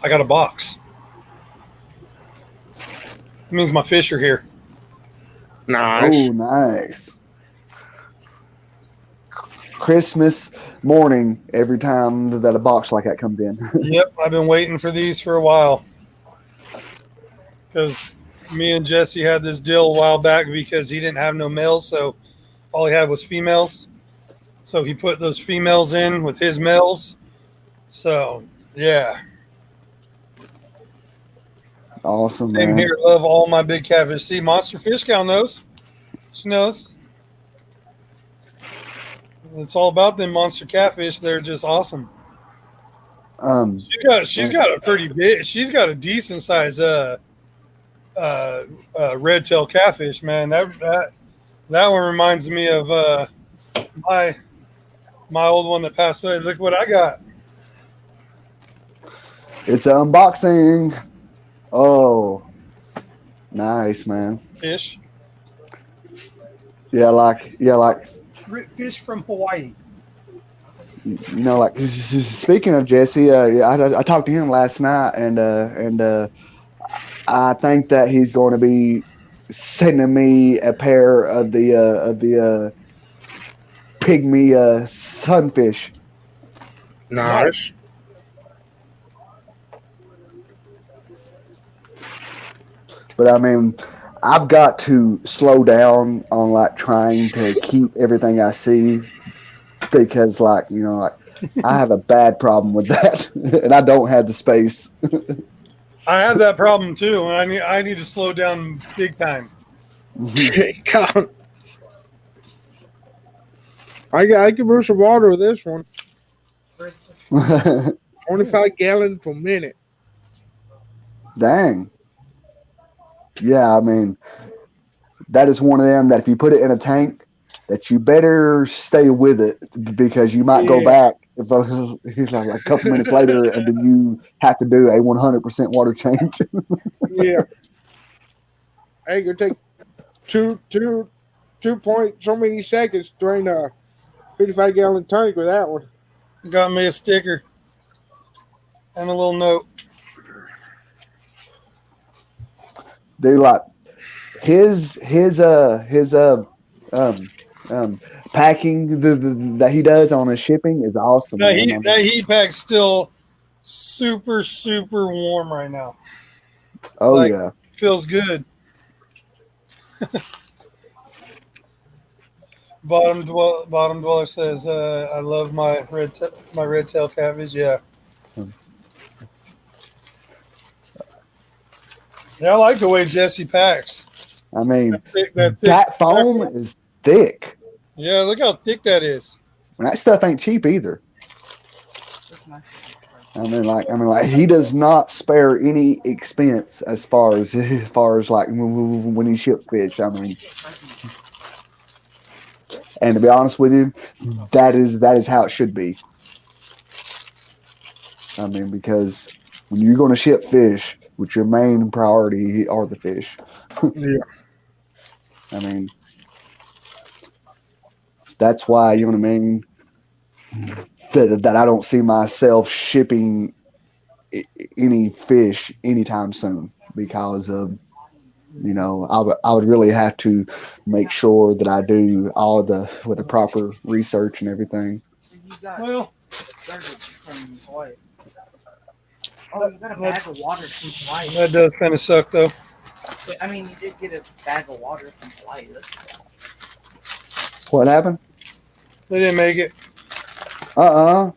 I got a box. It means my fish are here. Nice. Oh, nice. Christmas morning every time that a box like that comes in. Yep, I've been waiting for these for a while. Because me and Jesse had this deal a while back because he didn't have no males, so all he had was females. So he put those females in with his males. So, yeah. Awesome, Same man. here. Love all my big catfish. See, Monster Fish Gal knows. She knows. It's all about them monster catfish. They're just awesome. She's got a pretty big. She's got a decent size red tail catfish. Man, that one reminds me of my old one that passed away. Look what I got. It's unboxing. Oh, nice, man. Fish. Yeah, like Fish from Hawaii. like speaking of Jesse, I talked to him last night, and I think that he's going to be sending me a pair of the pygmy sunfish. Nice. But I mean, I've got to slow down on like trying to keep everything I see because, like, you know, like I have a bad problem with that, and I don't have the space. I have that problem too, and I need to slow down big time. God. I can brew some water with this one. 25 gallons per minute. Dang. Yeah, I mean, that is one of them that if you put it in a tank, that you better stay with it because you might go back if like a couple minutes later, and then you have to do a 100% water change. Yeah. Hey, you take two point so many seconds to drain a 55-gallon tank with that one. Got me a sticker and a little note. Dude, like his packing that he does on his shipping is awesome. That heat pack's still super warm right now. Oh, like, yeah, feels good. Bottom dweller says, "I love my red tail catfish." Yeah. Yeah, I like the way Jesse packs. I mean, that foam is thick. Yeah, look how thick that is. And that stuff ain't cheap either. I mean, like he does not spare any expense as far as like when he ships fish. I mean, and to be honest with you, that is how it should be. I mean, because when you're going to ship fish, which your main priority are the fish. Yeah. I mean, that's why, you know what I mean, that I don't see myself shipping any fish anytime soon because of, you know, I would really have to make sure that I do all with the proper research and everything. Well, Oh, you got a bag of water from Hawaii. That does kind of suck, though. But, I mean, you did get a bag of water from Hawaii. What happened? They didn't make it. Yeah,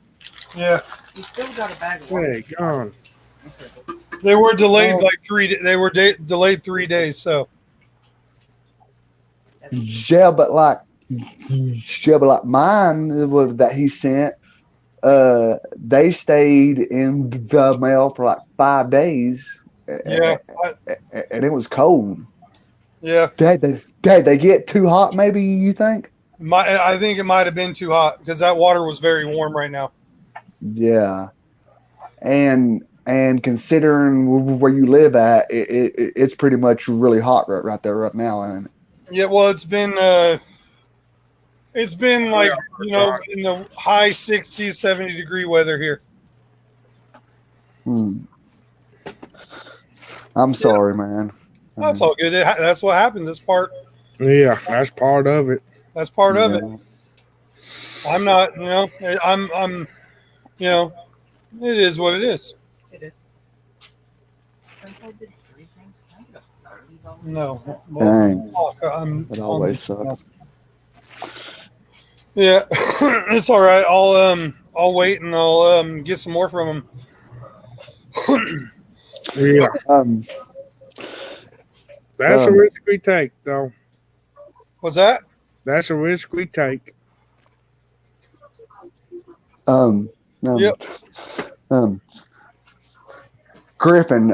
You still got a bag of water. Hey, gone. they were delayed Oh. like They were delayed 3 days. So Yeah, but like mine was that he sent. They stayed in the mail for like 5 days, yeah, and it was cold. yeah. Did they get too hot? Maybe you think? I think it might have been too hot because that water was very warm right now. Yeah, and considering where you live at, it's pretty much really hot right there right now, and Yeah, well, it's been like in the high 60s, 70-degree weather here. I'm Yeah, sorry, man. that's all good. That's what happens. Yeah, that's part of it. That's part of it. Yeah. I'm not, you know, it is what it is. It is. Since I did 3 things, can I get a Sardines on this? No, Dang, I'm that on always this. sucks. Yeah, it's all right. I'll wait and I'll get some more from him. Yeah, Um, that's a um, risk we take, though. What's that? That's a risk we take. um, um, Yep. um, Griffin,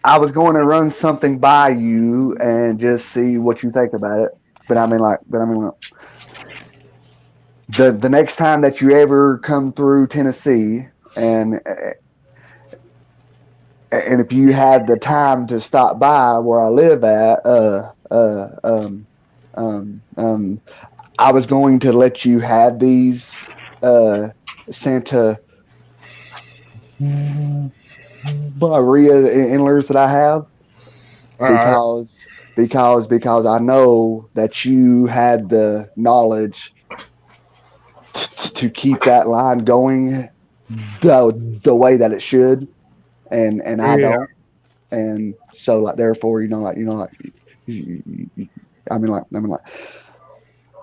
I was going to run something by you and just see what you think about it. But the next time that you ever come through Tennessee, and and if you had the time to stop by where I live at, I was going to let you have these Santa Maria antlers that I have All right. because I know that you had the knowledge to keep that line going the way that it should, and I Yeah. don't, and so like therefore you, I mean like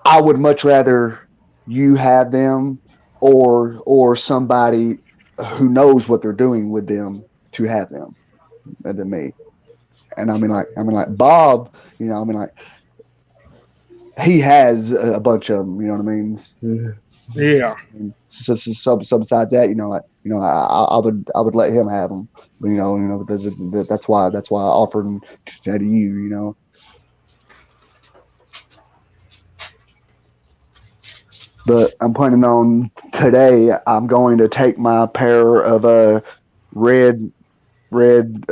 I would much rather you have them or somebody who knows what they're doing with them to have them than me. And I mean like Bob, like he has a bunch of them. You know what I mean? Yeah. And so besides that, I would let him have them. But, that's why I offered them to you. But I'm planning on today. I'm going to take my pair of red red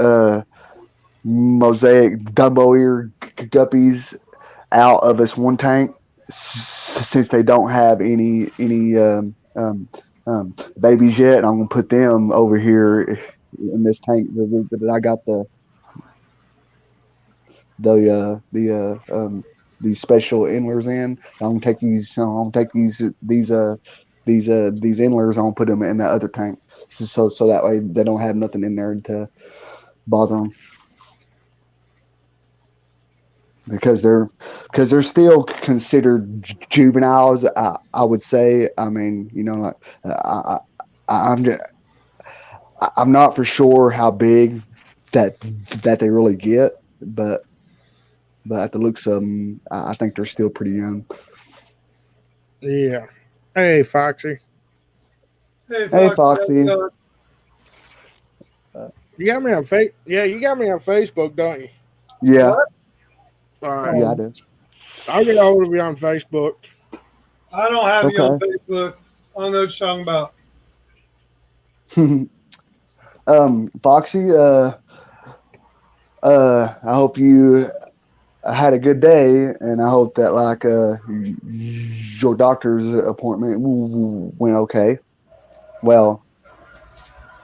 mosaic Dumbo ear guppies out of this one tank since they don't have any babies yet. And I'm gonna put them over here in this tank that I got these special endlers in. I'm gonna take these. I'm gonna take these endlers. I'm gonna put them in that other tank, so that way they don't have nothing in there to bother them. Because they're still considered juveniles. I would say. I mean, like I'm just, I'm not for sure how big that they really get, but at the looks of them, I think they're still pretty young. Yeah. Hey, Foxy. Hey, Hey, Fox. Foxy. You got me on Yeah, you got me on Facebook, don't you? Yeah, What? All right. yeah, I do. I'll get a hold of you on Facebook. I don't have you on Okay. Facebook. I don't know what you're talking about. Foxy. I hope you had a good day, and I hope that your doctor's appointment went okay. Well,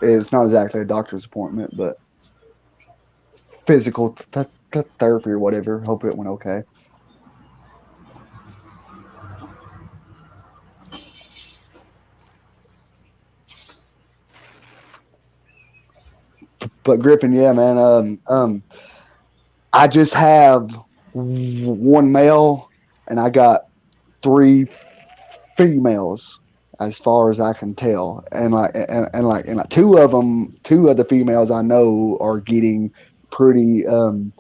it's not exactly a doctor's appointment, but physical therapy or whatever. Hope it went okay. but Griffin, yeah, man. I just have one male, and I got three females, as far as I can tell, and two of them, two of the females I know are getting pretty um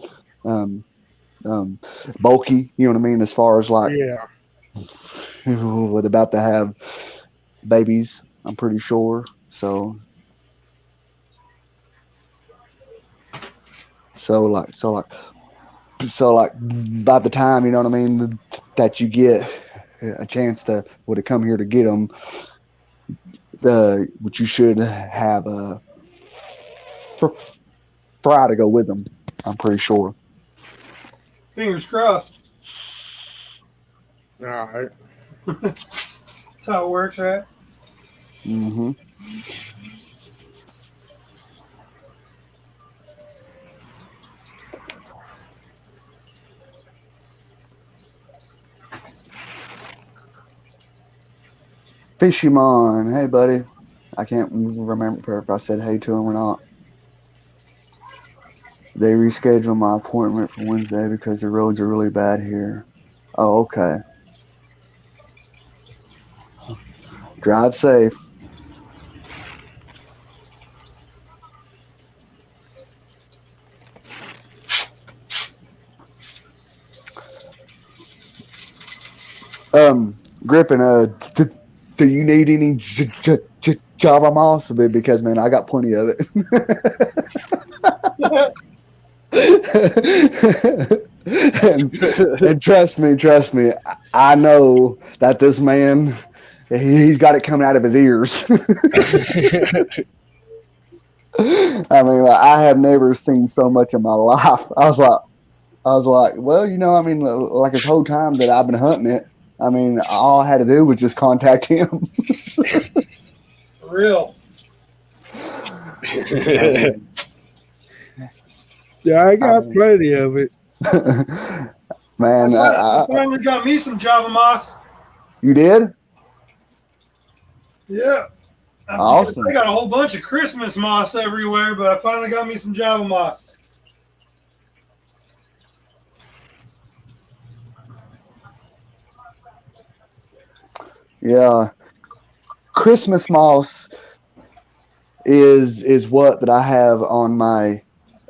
um bulky. You know what I mean? As far as like Yeah. with about to have babies, I'm pretty sure. So like by the time, you know what I mean, that you get a chance to would have come here to get them, which you should have a fry to go with them. I'm pretty sure. Fingers crossed. All right. That's how it works, right? Hmm. Fishymon, hey buddy. I can't remember if I said hey to him or not. They rescheduled my appointment for Wednesday because the roads are really bad here. Oh, okay. Drive safe. Griffin, do you need any Java moss? Because man, I got plenty of it. and trust me, I know that this man, he's got it coming out of his ears. I mean, like, I have never seen so much in my life. I was like, well, I mean, like this whole time that I've been hunting it, I mean, all I had to do was just contact him. For real. I mean, Yeah, I got I plenty of it. man, I finally got me some Java moss. you did? Yeah. Awesome. I got a whole bunch of Christmas moss everywhere, but I finally got me some Java moss. Yeah. Christmas moss is what that I have on my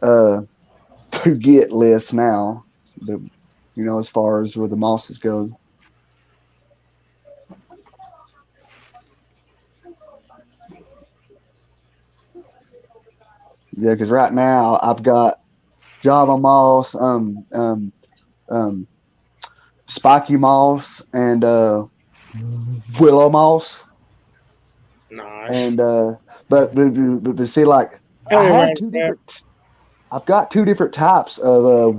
to get list now. As far as where the mosses goes. Yeah, because right now I've got Java moss, spiky moss, and willow moss, Nice. and but see, like I Hey, have man, two different. I've got two different types of the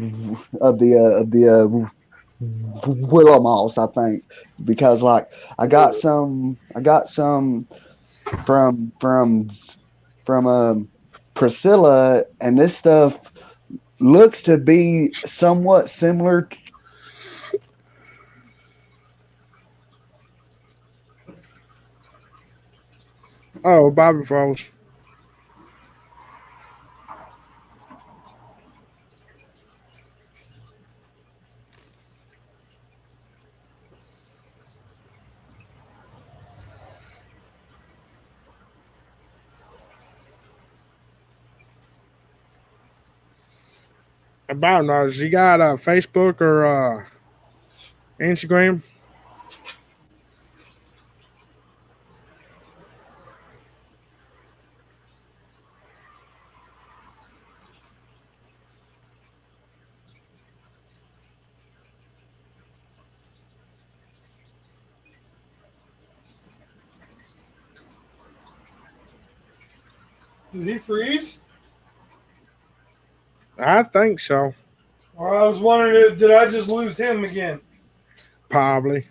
willow moss, I think, because like I got some from Priscilla, and this stuff looks to be somewhat similar. oh, Bobby Falls. About knows. You got Facebook or Instagram? Did he freeze? I think so. Or I was wondering, did I just lose him again? Probably.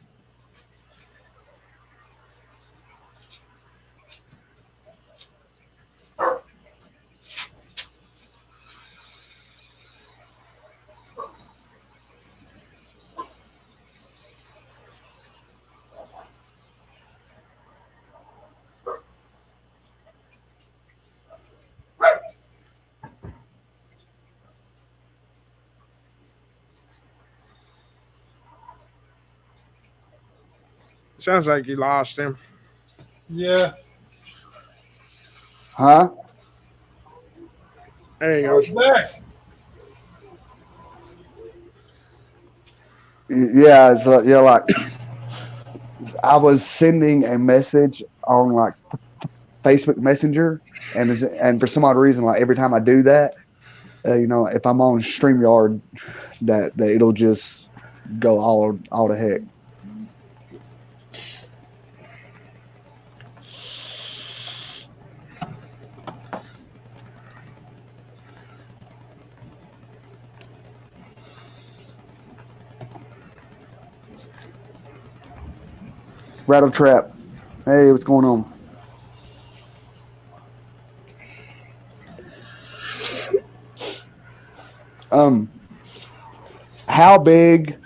Sounds like you lost him. Yeah. Huh? There he Oh, he's goes. back. Yeah, so, yeah, like I was sending a message on like Facebook Messenger, and for some odd reason, like every time I do that, if I'm on StreamYard, that it'll just go all to heck. Rattle Trap. Hey, what's going on? Um, how big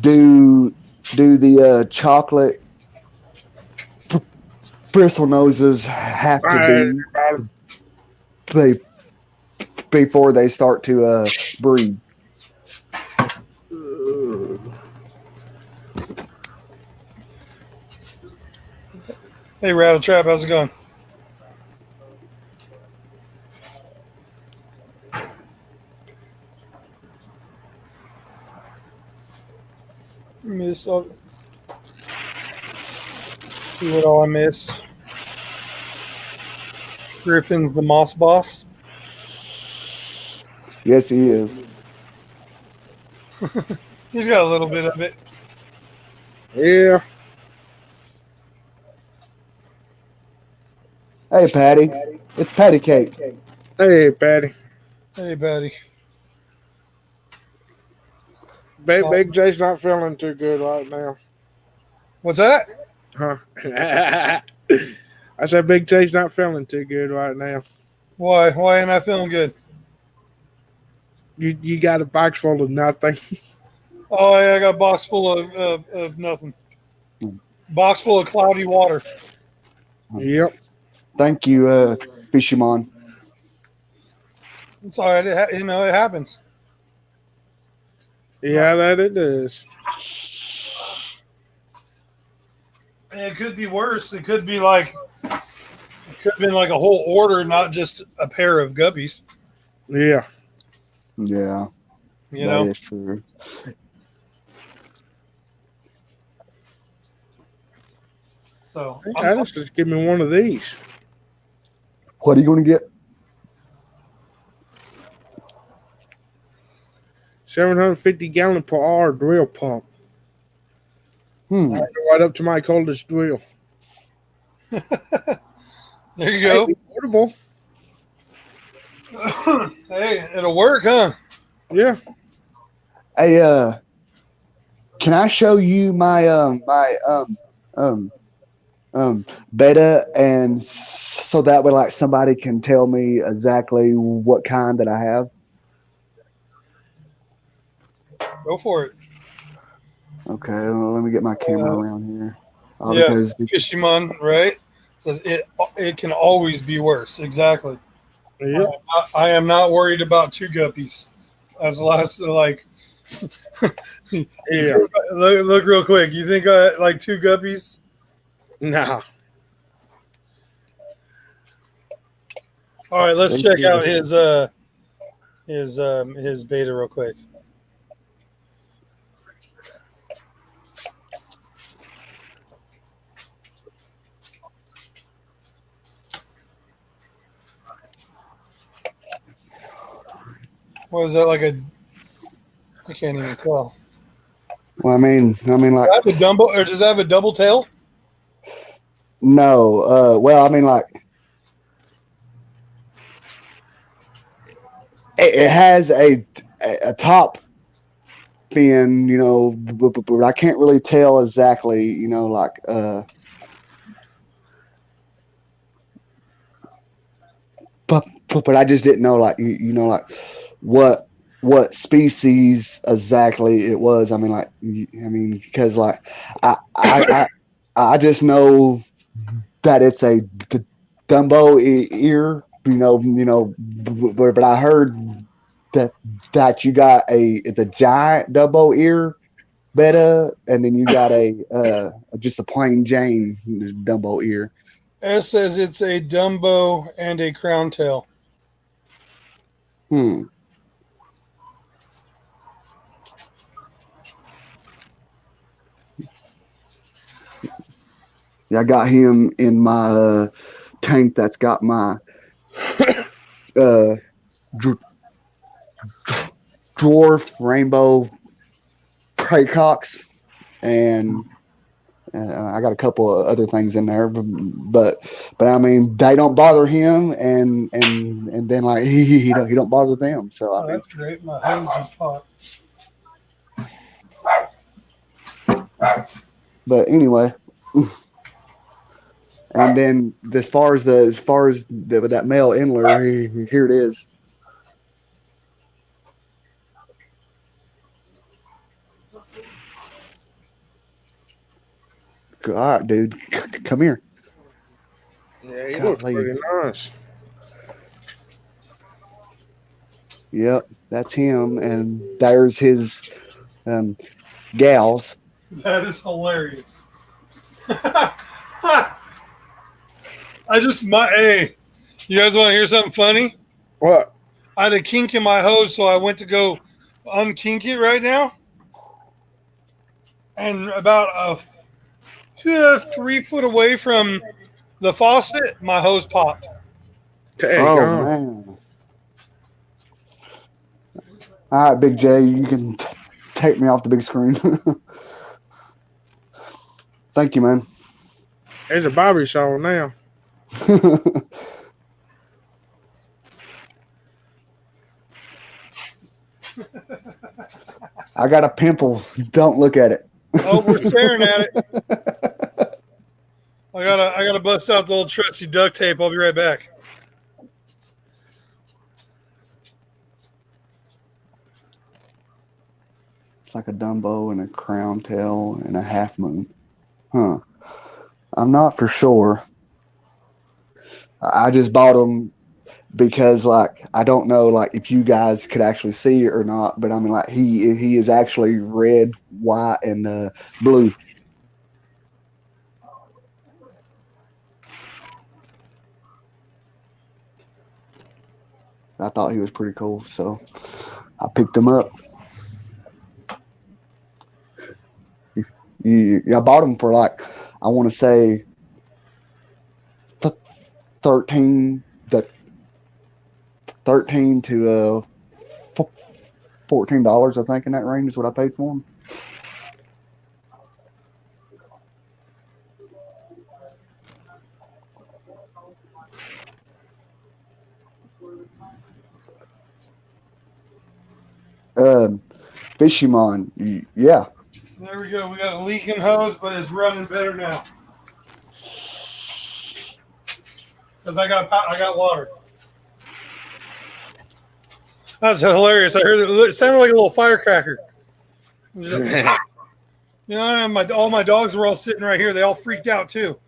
do the chocolate bristle noses have to Right, be be- before they start to breed? Hey, Rattle Trap, how's it going? Miss. See what all I missed. Griffin's the Moss Boss. Yes, he is. He's got a little bit of it. yeah. Hey, Patty. It's Patty Cake. Hey, Patty. Hey, buddy. Big J's not feeling too good right now. What's that? Huh? I said Big J's not feeling too good right now. Why? Why am I feeling good? You got a box full of nothing. Oh, yeah, I got a box full of nothing. Box full of cloudy water. Yep. Thank you, Fisherman. It's all right. It happens. Yeah, that it is. And it could be worse. It could be like it could have been like a whole order, not just a pair of guppies. Yeah. Yeah, You that know. is true. So Alice, just give me one of these. What are you going to get? 750 gallon per hour drill pump. Right up to my coldest drill. there you go. Hey, portable. Hey, it'll work, huh? Yeah. Hey, can I show you my beta, and so that way, like, somebody can tell me exactly what kind that I have? Go for it. Okay, well, let me get my camera around here. Yeah, Because Fishimon, right? Says it can always be worse. Exactly. Yep. I am not worried about two guppies. As last like, Yeah. look real quick. You think like two guppies? Nah. All right, let's Thank check you. out his beta real quick. What is that like a? I can't even tell. Well, I mean, like, Does that have a dumbo, or does that have a double tail? no. Well, I mean, like, it has a top fin, but I can't really tell exactly, like, but I just didn't know, like, like what species exactly it was. I mean, like, because, like, I just know that it's a Dumbo ear, but I heard that you got the giant Dumbo ear, Beta, and then you got just a plain Jane Dumbo ear. S says it's a Dumbo and a crown tail. Hmm. Yeah, I got him in my tank that's got my uh, dwarf rainbow Praycox, and I got a couple of other things in there, but I mean they don't bother him, and then like he don't bother them. So I Oh, mean, that's great. My hose just popped. but anyway, and then as far as that male Endler, here it is. All right, dude, come here. Yeah, he looks Golly. pretty nice. Yep, that's him, and there's his gals. That is hilarious. I hey, you guys want to hear something funny? What? I had a kink in my hose, so I went to go unkink it right now. And about 3 foot away from the faucet, my hose popped. Dang Oh on. man! All right, Big J, you can take me off the big screen. Thank you, man. It's a Bobby show now. I got a pimple. Don't look at it. Oh, we're staring at it. I gotta bust out the old trusty duct tape. I'll be right back. It's like a Dumbo and a crown tail and a half moon. Huh. I'm not for sure. I just bought them because like I don't know like if you guys could actually see it or not, but I mean like he is actually red, white, and blue. I thought he was pretty cool, so I picked him up. I bought him for like I want to say 13 to $14, I think, in that range is what I paid for him. Fishimon, yeah. There we go. We got a leaking hose, but it's running better now. Because I got water. That's hilarious. I heard it sounded like a little firecracker. You know, and all my dogs were all sitting right here. They all freaked out too.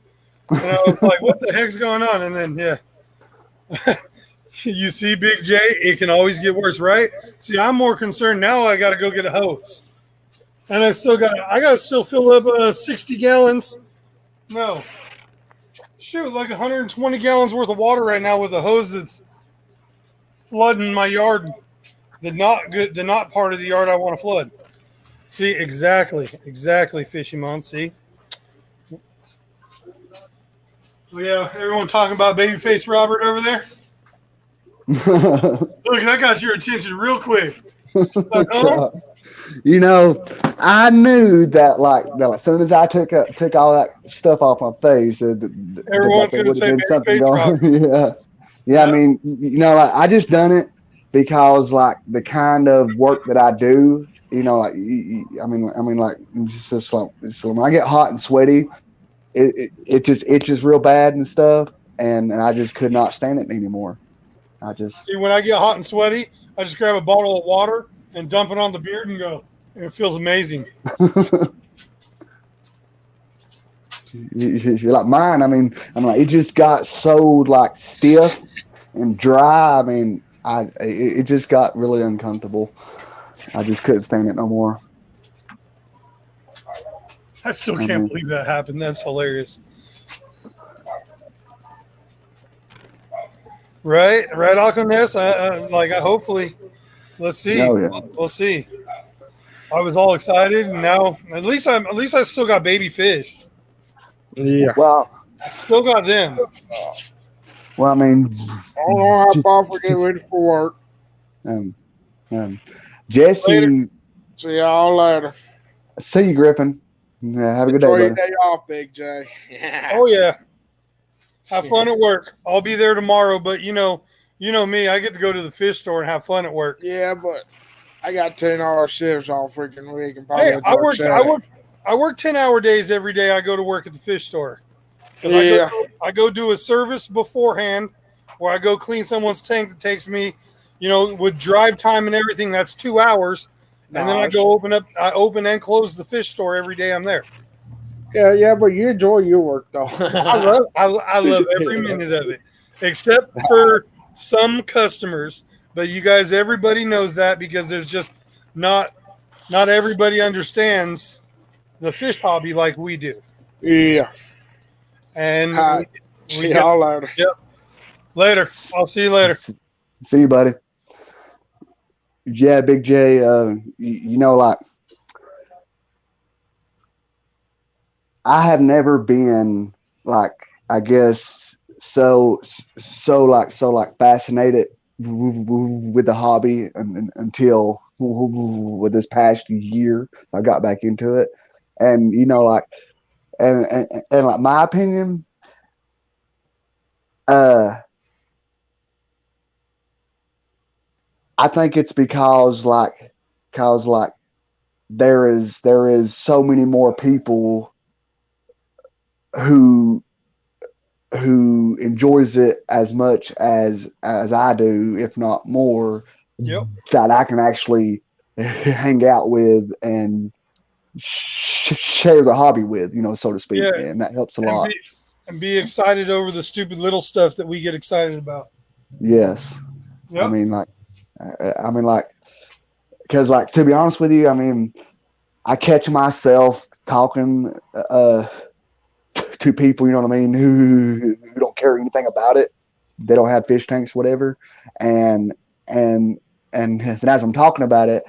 And I was like, what the heck's going on? And then, yeah. You see, Big J, it can always get worse, right? See, I'm more concerned now. I got to go get a hose. And I got to still fill up 60 gallons. No. Shoot, like 120 gallons worth of water right now with a hose that's flooding my yard. The not part of the yard I want to flood. See, exactly, Fishymon. See, well, yeah, everyone talking about Babyface Robert over there. Look, that got your attention real quick. Like, huh? You know, I knew that as soon as I took all that stuff off my face, Everyone's going to say something Babyface going. Robert. Yeah. I mean, you know, like, I just done it because like the kind of work that I do, you know, like I mean, like just like so when I get hot and sweaty, it just itches real bad and stuff, and I just could not stand it anymore. I just See, when I get hot and sweaty, I just grab a bottle of water and dump it on the beard and go. It feels amazing. You're like mine. I mean, I'm like it just got so like stiff and dry. I mean, it just got really uncomfortable. I just couldn't stand it no more. I still can't believe that happened. That's hilarious. Right, Alconess. Hopefully, let's see. Oh yeah. We'll see. I was all excited, and now at least I still got baby fish. Yeah. Well, I still got them. well, I mean, I don't know how far we get ready for work. um, Later. Jesse, See y'all later. see you, Griffin. Yeah, have a good day, Enjoy your buddy. day off, Big J. Oh yeah, have fun at work. I'll be there tomorrow, but you know me. I get to go to the fish store and have fun at work. Yeah, but I got 10-hour shifts all freaking week and probably Hey, have to work Saturday. I work 10-hour days every day. I go to work at the fish store. 'Cause Yeah. I go do a service beforehand, where I go clean someone's tank that takes me, with drive time and everything. That's 2 hours, and then I go open and close the fish store every day I'm there. Yeah, but you enjoy your work though. I love every minute of it, except for some customers. But everybody knows that because there's just not everybody understands the fish hobby like we do. Yeah. And All right. See y'all later. Yep. Later. I'll see you later. See you, buddy. Yeah, Big J. Like I have never been like, I guess, so fascinated with the hobby until with this past year I got back into it, and like my opinion, I think it's because there is so many more people who enjoys it as much as I do, if not more. Yep. That I can actually hang out with and share the hobby with, so to speak. Yeah. And that helps a lot. And be excited over the stupid little stuff that we get excited about. Yes. Yep. I mean, because to be honest with you, I catch myself talking to people, you know what I mean, who don't care anything about it. They don't have fish tanks, whatever. And as I'm talking about it,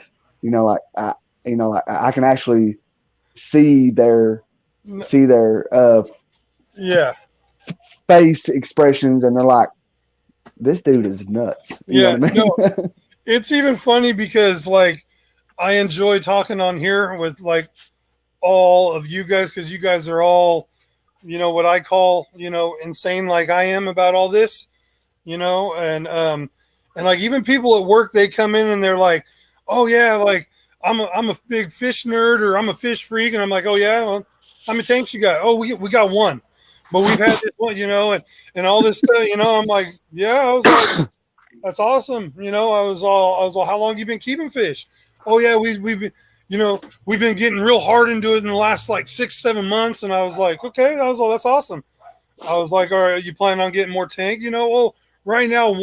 I can actually see their face expressions, and they're like, this dude is nuts. You know what I mean? No, it's even funny because I enjoy talking on here with all of you guys, because you guys are all, what I call, insane like I am about all this, and even people at work, they come in and they're like, oh yeah, I'm a big fish nerd, or I'm a fish freak, and I'm like, oh yeah, well, how many tanks you got? Oh, we got one, but we've had this one, and all this stuff, I'm like, yeah, I was like, that's awesome, I was all, how long you been keeping fish? Oh yeah, we've been, we've been getting real hard into it in the last 6-7 months, and I was like, okay, that's awesome. I was like, all right, you planning on getting more tank? Well, right now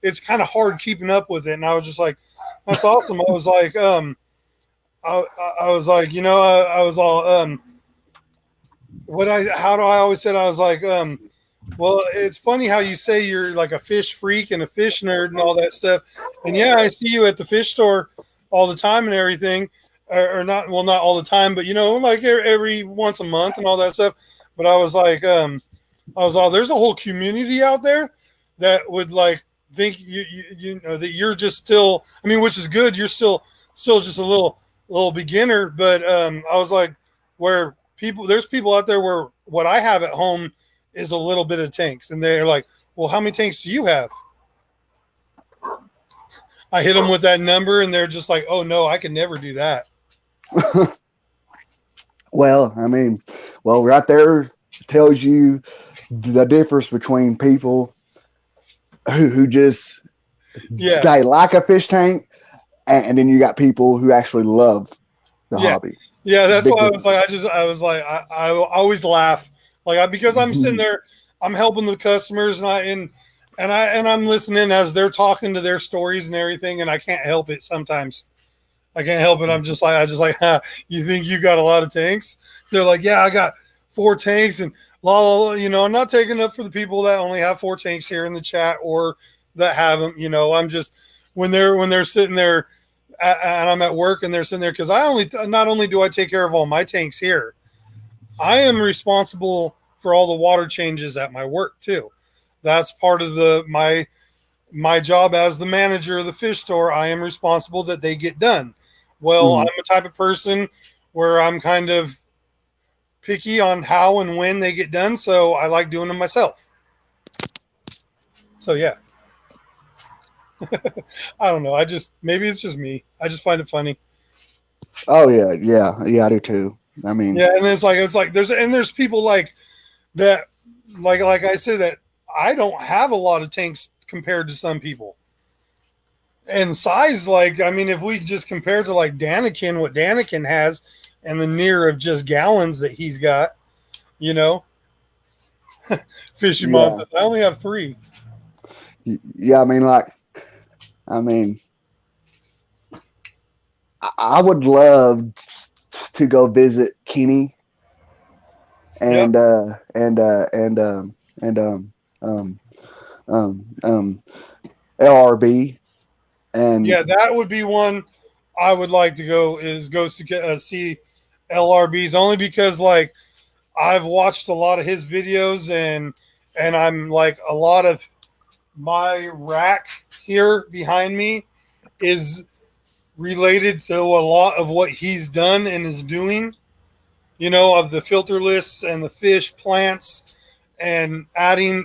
it's kind of hard keeping up with it, and I was just like, that's awesome. I was like, I was like, I was all, how do I always said, I was like, well, it's funny how you say you're like a fish freak and a fish nerd and all that stuff. And yeah, I see you at the fish store all the time and everything, or not all the time, but every once a month and all that stuff. But I was like, there's a whole community out there that would think that you're just still, which is good. You're still just a little beginner, but I was like, there's people out there where what I have at home is a little bit of tanks, and they're like, well, how many tanks do you have? I hit them with that number, and they're just like, oh no, I can never do that. Well, right there tells you the difference between people who just they like a fish tank, and then you got people who actually love the hobby. Yeah, that's why I was like, I always laugh because I'm sitting there, I'm helping the customers, and I'm listening as they're talking to their stories and everything, and I can't help it sometimes. I can't help it. I just like, ha, you think you got a lot of tanks? They're like, yeah, I got 4 tanks and la la la. You know, I'm not taking up for the people that only have 4 tanks here in the chat or that have them. You know, I'm just when they're sitting there and I'm at work and they're sitting there because not only do I take care of all my tanks here, I am responsible for all the water changes at my work too. That's part of my job as the manager of the fish store. I am responsible that they get done. Well, I'm a type of person where I'm kind of picky on how and when they get done, so I like doing them myself. So yeah. I don't know. Maybe it's just me. I just find it funny. Oh yeah. I do too. I mean, Yeah, and it's like there's people like that, like I said, that I don't have a lot of tanks compared to some people. And size, like, I mean, if we just compare to like Danikin, what Danikin has, and the near of just gallons that he's got, you know, Fishy Mom yeah, says, I only have 3. yeah. I mean, I would love to go visit Kenny and Yep. um LRB and Yeah, that would be one I would like to go see LRBs only because like I've watched a lot of his videos and I'm like a lot of my rack here behind me is related to a lot of what he's done and is doing, you know, of the filterless and the fish plants and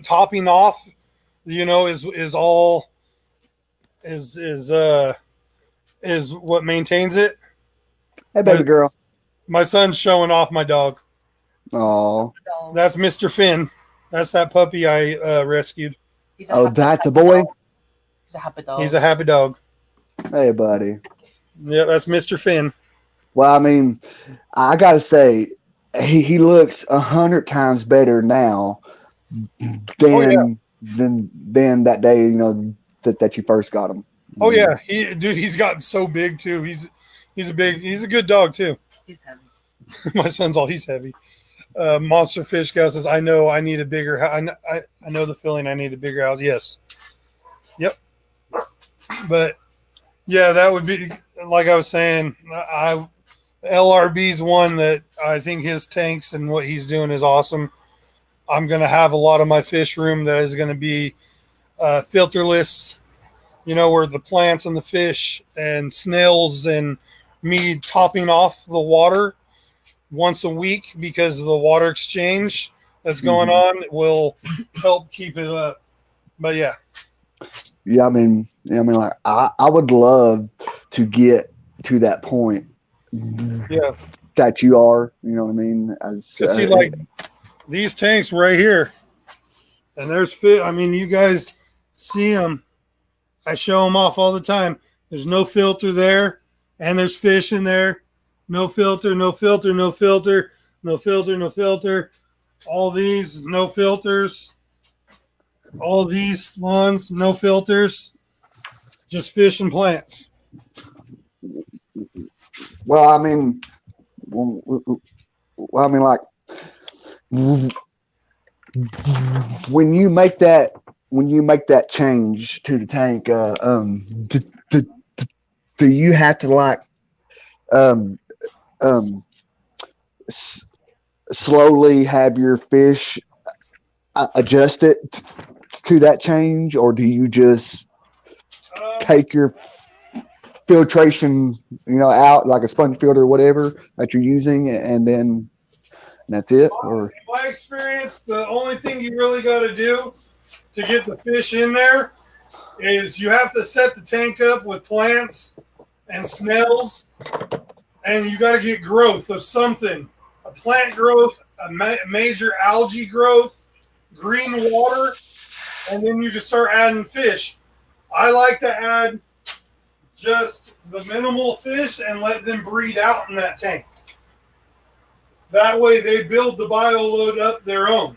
topping off, you know, is all is what maintains it. hey My baby girl. my son's showing off my dog. Oh, That's Mr. Finn. That's that puppy I rescued. He's a oh, happy, that's a happy boy. dog. He's a happy dog. He's a happy dog. Hey, buddy. Yeah, that's Mr. Finn. Well, I mean, I gotta say, he looks 100 times better now Oh yeah. than that day. You know that you first got him. Oh yeah. He's gotten so big too. He's a good dog too. He's heavy. My son's all he's heavy. Monster Fish Gal says, I know I need a bigger house. I know the feeling I need a bigger house. Yes. Yep. But yeah, that would be like I was saying, LRB's one that I think his tanks and what he's doing is awesome. I'm gonna have a lot of my fish room that is gonna be filterless, you know, where the plants and the fish and snails and me topping off the water once a week because of the water exchange that's going on will help keep it up. But yeah. Yeah, I mean, like I would love to get to that point. Yeah. That you are, you know what I mean? As See, like these tanks right here, and there's fish. I mean, you guys see them. I show them off all the time. There's no filter there, and there's fish in there. No filter, no filter, no filter, no filter, no filter. All these, no filters. All these ones, no filters. Just fish and plants. well, I mean, like when you make that change to the tank, do you have to like slowly have your fish adjust it to that change, or do you just take your filtration, out like a sponge filter or whatever that you're using, and then that's it? Or in my experience, the only thing you really got to do to get the fish in there is you have to set the tank up with plants and snails, and you got to get growth of something, a plant growth, a major algae growth, green water, and then you can start adding fish. I like to add just the minimal fish and let them breed out in that tank. That way they build the bio load up their own.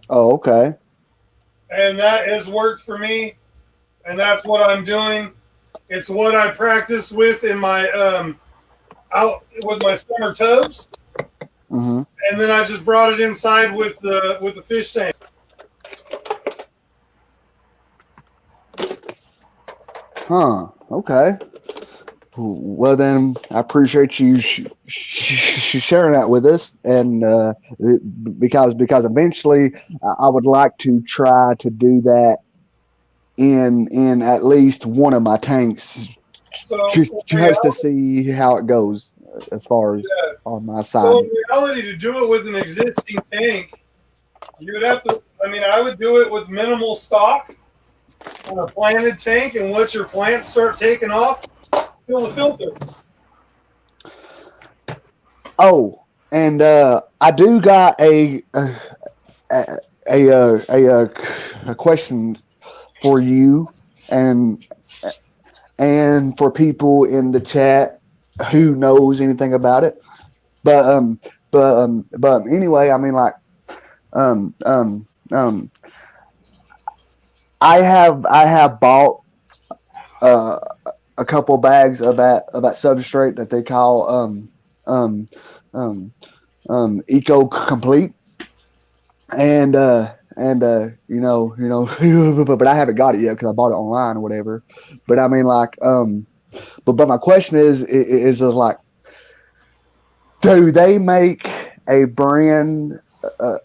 oh, okay. And that has worked for me. and that's what I'm doing. It's what I practice with in my out with my summer tubs, Mm-hmm. and then I just brought it inside with the fish tank. Huh. Okay. Well, then I appreciate you sharing that with us, and because eventually I would like to try to do that in at least one of my tanks, So just to see how it goes as far as on my so side. in reality, to do it with an existing tank, you would have to. I mean, I would do it with minimal stock on a planted tank, and once your plants start taking off, fill the filter. Oh, and I do got a a question for you and for people in the chat who knows anything about it. But anyway, I mean, like um um um I have bought uh a couple bags of that substrate that they call um um eco complete, and but I haven't got it yet because I bought it online or whatever. But I mean, like but my question is like, do they make a brand uh,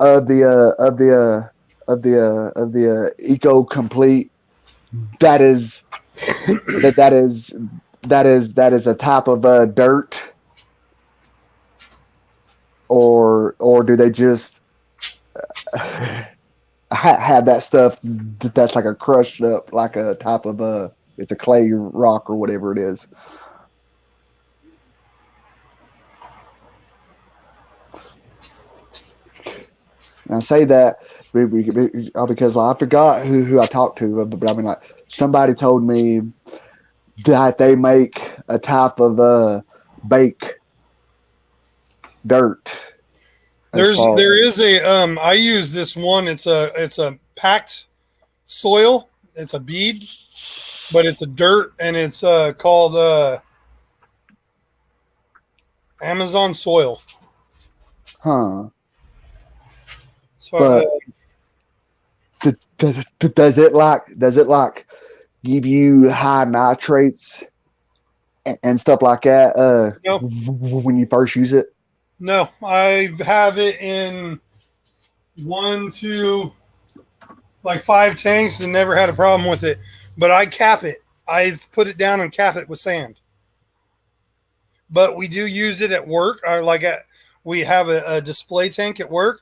of the eco complete that is that is a type of dirt, or do they just have that stuff that's like a crushed up, like a type of it's a clay rock or whatever it is? And I say that because I forgot who I talked to, but I mean, like, somebody told me that they make a type of bake dirt as far. There is a I use this one. It's a packed soil. It's a bead, but it's a dirt, and it's called Amazon soil. Huh? So But does it like give you high nitrates and stuff like that no, when you first use it? no, I have it in one, two, like 5 tanks, and never had a problem with it. But I cap it. I put it down and cap it with sand. But we do use it at work. We have a display tank at work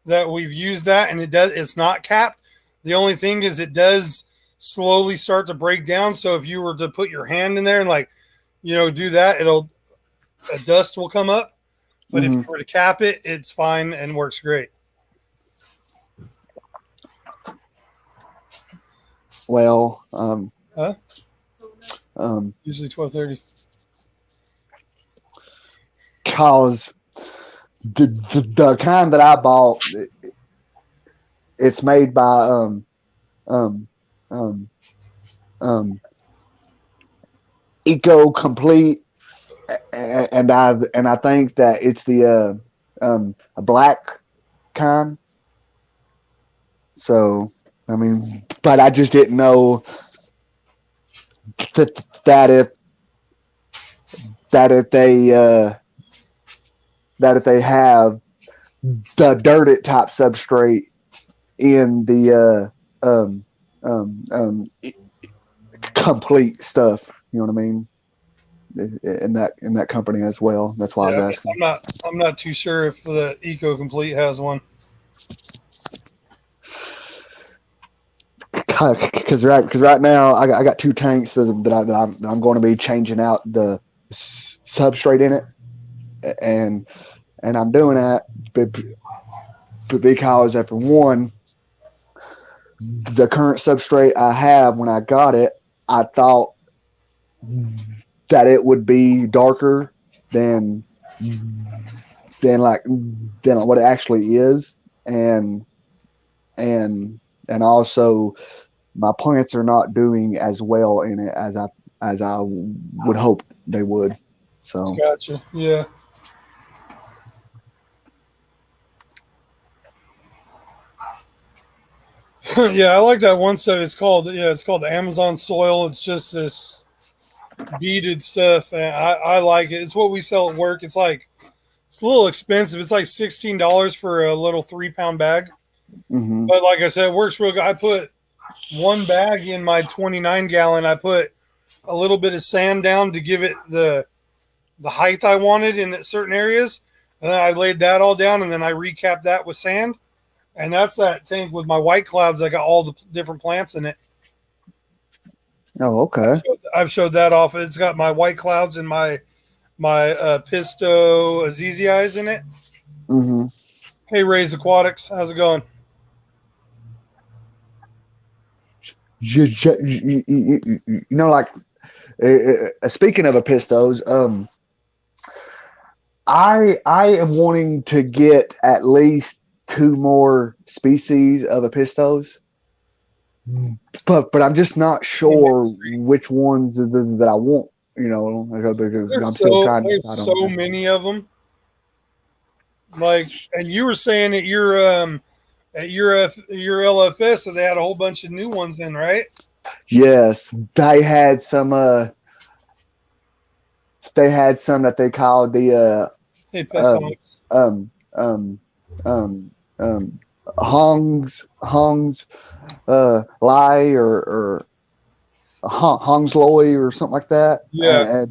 that we've used that, and it's not capped. The only thing is it does slowly start to break down. So if you were to put your hand in there and do that, a dust will come up. But if you Mm-hmm. were to cap it, it's fine and works great. Well, Huh? um, Usually 12:30. cause the kind that I bought, it's made by um um eco complete, and I think that it's the a black kind. So I mean, but I just didn't know that if they that if they have the dirted type substrate in the complete stuff. You know what I mean? In that company as well. That's why I Yeah, was asking. I'm not too sure if the Eco Complete has one. Because right now I got 2 tanks that I'm going to be changing out the substrate in it, and I'm doing that because, for one, the current substrate I have, when I got it, I thought that it would be darker than than like than what it actually is, and also my plants are not doing as well in it as I would hope they would. So Gotcha. Yeah. Yeah, I like that one stuff. It's called Amazon soil. It's just this beaded stuff, and I like it. It's what we sell at work. It's a little expensive. It's like $16 for a little 3 pound bag. mhm. But like I said, it works real good. I put one bag in my 29 gallon. I put a little bit of sand down to give it the height I wanted in certain areas, and then I laid that all down, and then I recapped that with sand. And that's that tank with my white clouds. I got all the different plants in it. Oh, okay. I've showed that off. It's got my white clouds and my Pisto Azizii in it. Mhm. Hey, Rays Aquatics, how's it going? Like speaking of Apistos, I am wanting to get at least 2 more species of Apistos, but I'm just not sure which ones that I want. Because I'm still trying to There's decide so on that. many of them. Like, and you were saying at your LFS that they had a whole bunch of new ones in, right? Yes, they had some. They had some that they called the Hey, uh, um, Pesonics. um, um, Hongs, Lai or Hongs Loy or something like that. Yeah.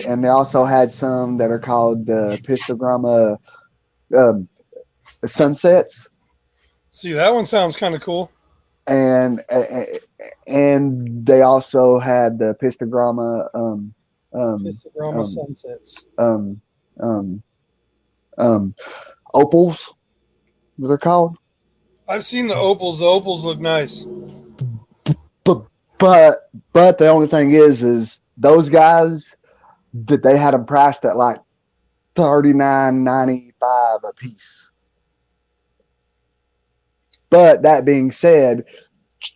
And they also had some that are called Pistogramma um, Sunsets, See, that one sounds kind of cool. and they also had the Pistogramma Histograma um, sunsets. um, um, Opals, what they're called. I've seen the opals. The opals look nice. But but the only thing is those guys that they had them priced at like $39.95 a piece. But that being said,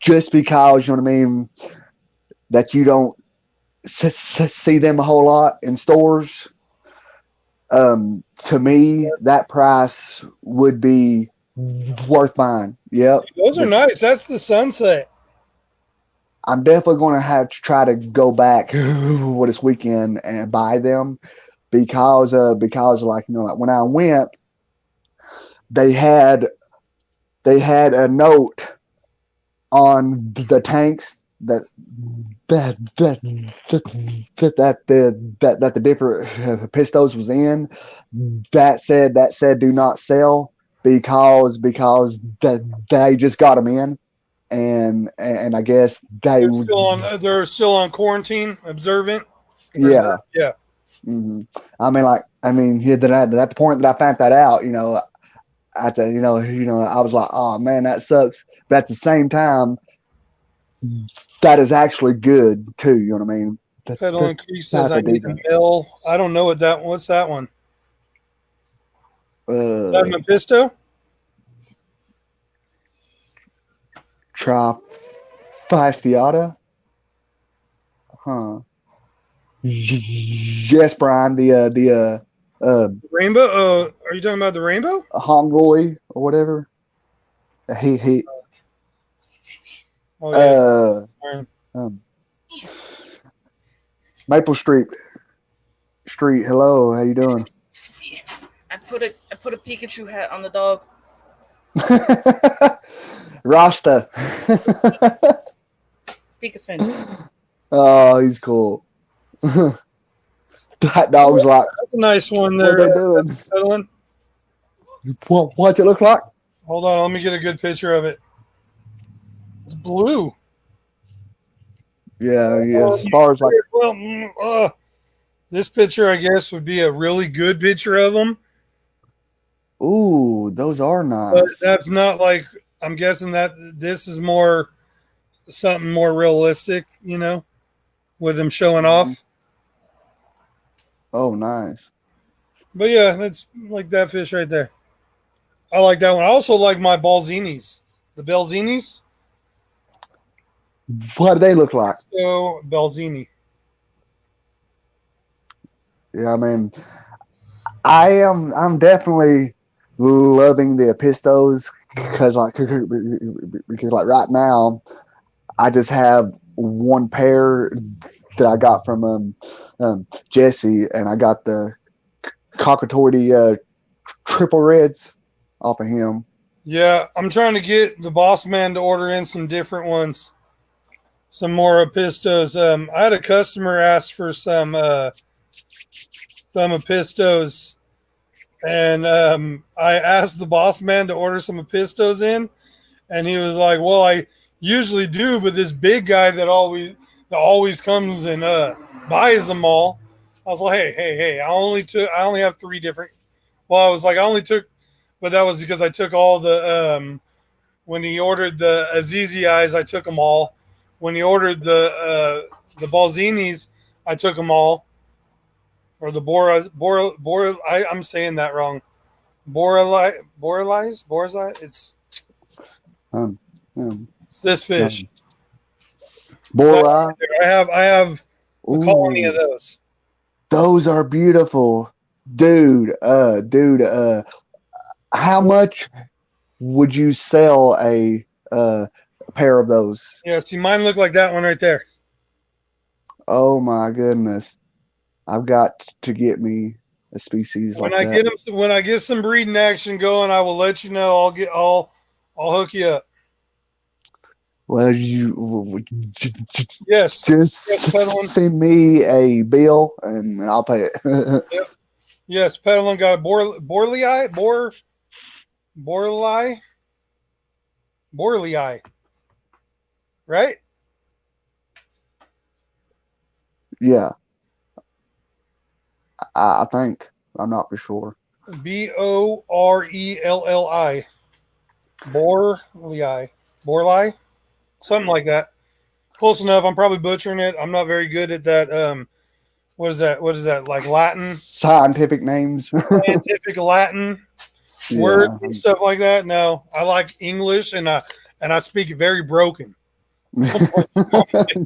just because you know what I mean that you don't see them a whole lot in stores, to me that price would be worth buying. Yep. See, those are nice. That's the sunset. I'm definitely going to have to try to go back this weekend and buy them because like like when I went, they had a note on the tanks that the different pistos was in that said do not sell because they just got them in and I guess They're still on quarantine, observant. yeah. Yeah. Mm-hmm. Yeah, at the point that I found that out, at the, I was like, oh man, that sucks. But at the same time, that is actually good too. You know what I mean? Pedal Increase Have says I to do need a that. mill. I don't know what's that one? Is that Mephisto? Trifasciata? Huh. Yes, Brian. Rainbow? Are you talking about the rainbow? Hongoy or whatever. He Oh yeah. Maple Street. Hello, how you doing? I put a Pikachu hat on the dog. Rasta. Pikafin. Oh, he's cool. That dog's like, That's a nice one what there. they're doing. Pedalin. What's it look like? Hold on, let me get a good picture of it. It's blue. Yeah, as far as like, Well, this picture, I guess, would be a really good picture of them. ooh, those are But nice. that's not like, I'm guessing that this is more something more realistic, with them showing off. Oh, nice. But yeah, that's like that fish right there. I like that one. I also like my Balzinis. The Belzinis. What do they look like? So Belzini. Yeah, I mean, I'm definitely loving the Pistos because like right now I just have one pair that I got from Jesse, and I got the cockatoity triple reds off of him. Yeah, I'm trying to get the boss man to order in some different ones, some more Pistos. I had a customer ask for some Pistos, and I asked the boss man to order some Pistos in, and he was like, "Well, I usually do, but this big guy that always comes and buys them all." I was like, "Hey! I only have three different." Well, I was like, I only took, but that was because I took all the when he ordered the Azizi eyes, I took them all. When he ordered the Balzinis, I took them all. Or the I'm saying that wrong. Borealize. Um, um, It's this fish. So Borla. I have a colony of Ooh, those. those are beautiful, dude. How much would you sell a pair of those? Yeah, see, mine look like that one right there. Oh my goodness. I've got to get me a species When like I that. get them, when I get some breeding action going, I will let you know. I'll hook you up. Well, you Yes, just yes, peddling. send me a bill and I'll pay it. Yep. Yes, peddling got a borley, borley, right? Yeah, I think. I'm not for sure. Borelli, borley, something like that. Close enough. I'm probably butchering it. I'm not very good at that. What is that? What is that? Like Latin, Scientific names. scientific Latin Yeah. words and stuff like that. No, I like English, and I speak it very broken.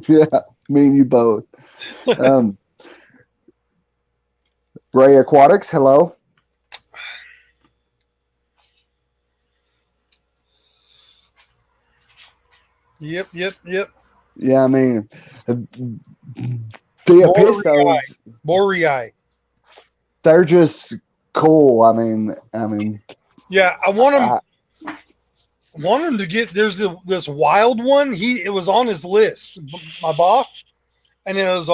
Yeah, me and you both. Um, Ray Aquatics, hello. Yep. Yeah, I mean, the Boreai, Epistos, Boreai. they're just cool. Yeah, I want him. I, Want him to get. There's this wild one. It was on his list. My boss, and it was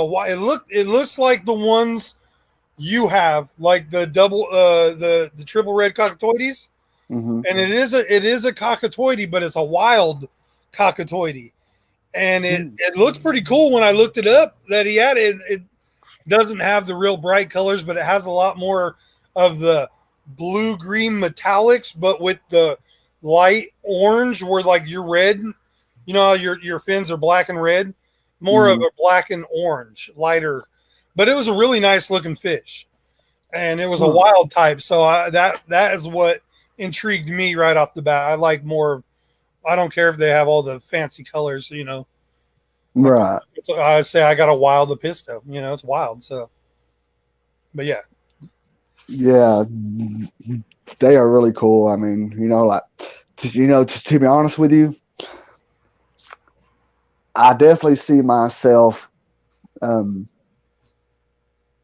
It looks like the ones you have, like the double, the triple red cockatoides, mhm. and it is a cockatoide, but it's a wild cockatoide, and it looked pretty cool when I looked it up that he had it. It doesn't have the real bright colors, but it has a lot more of the blue green metallics, but with the light orange where like your red, you know how your fins are black and red, more of Mhm. a black and orange, lighter. But it was a really nice looking fish, and it was a Huh. wild type. So that is what intrigued me right off the bat. I like more. I don't care if they have all the fancy colors, Like Right. I say, I got a wild Episto. It's wild. So, but yeah, Yeah, they are really cool. Like, to be honest with you, I definitely see myself um,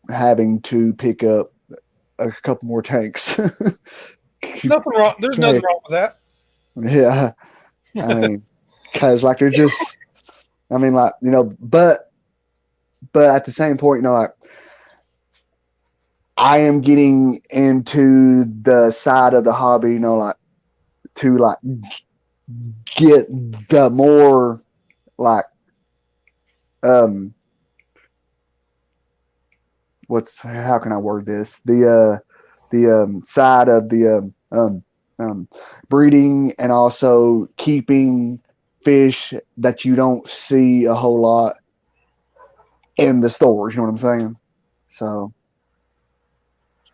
having to pick up a couple more tanks. nothing wrong. There's nothing wrong with that. Yeah, I mean, because like they're just, like but at the same point, like I am getting into the side of the hobby, like to like get the more like how can I word this? The side of the breeding and also keeping fish that you don't see a whole lot in the stores. You know what I'm saying? So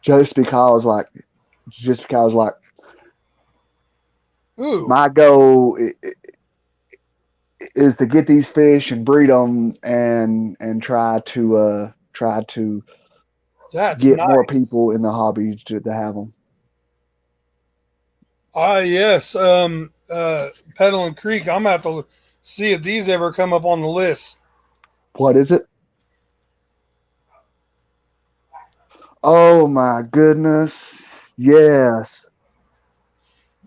just because like Ooh, my goal is to get these fish and breed them and try to That's get more nice. people in the hobby to have them. Yes. Peddling Creek. I'm at to see if these ever come up on the list. What is it? Oh my goodness. Yes.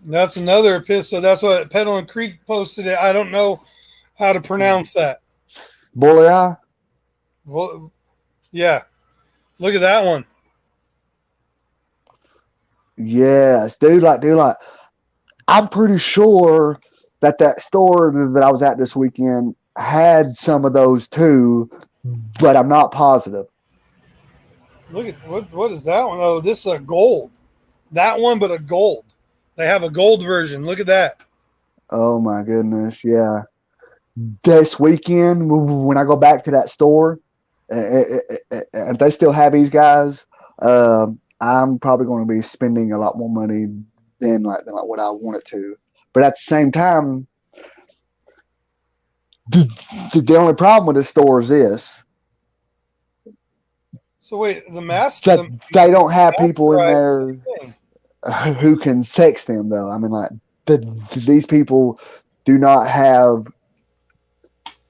That's another epistle. That's what Peddling Creek posted it. I don't know how to pronounce that. Boy, Yeah. Look at that one. yes, dude, I'm pretty sure that store that I was at this weekend had some of those too, but I'm not positive. Look at what is that one? Oh, this is a gold. That one, but a gold. They have a gold version. Look at that. Oh my goodness, yeah. This weekend when I go back to that store, and they still have these guys, I'm probably going to be spending a lot more money than what I wanted to. But at the same time, the only problem with this store is this: So wait, that they don't have people in masterized there thing. who can sex them, though. I mean, like these people do not have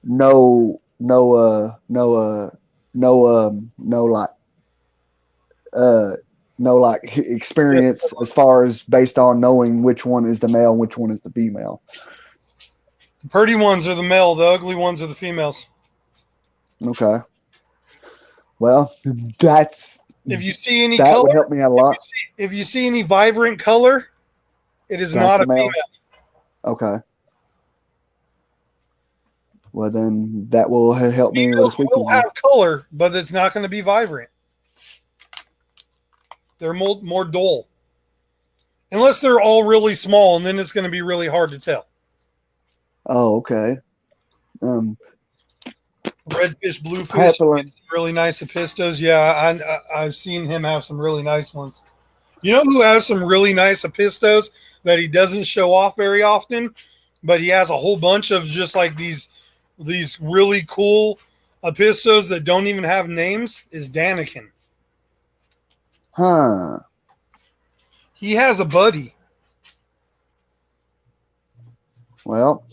no no no no like uh no like experience as far as based on knowing which one is the male and which one is the female. The pretty ones are the male. The ugly ones are the females. Okay. Well, that's If you see any that color, would help me out a lot. if you see any vibrant color, it is That's not the a male. female. Okay. Well, then that will help me Females this will weekend. have color, but it's not going to be vibrant. They're more dull. Unless they're all really small, and then it's going to be really hard to tell. Oh, okay. Redfish, bluefish, Pepperland. some really nice apistos. Yeah, I've seen him have some really nice ones. You know who has some really nice apistos that he doesn't show off very often, but he has a whole bunch of just like these really cool apistos that don't even have names? Is Daniken. Huh. He has a buddy. Well,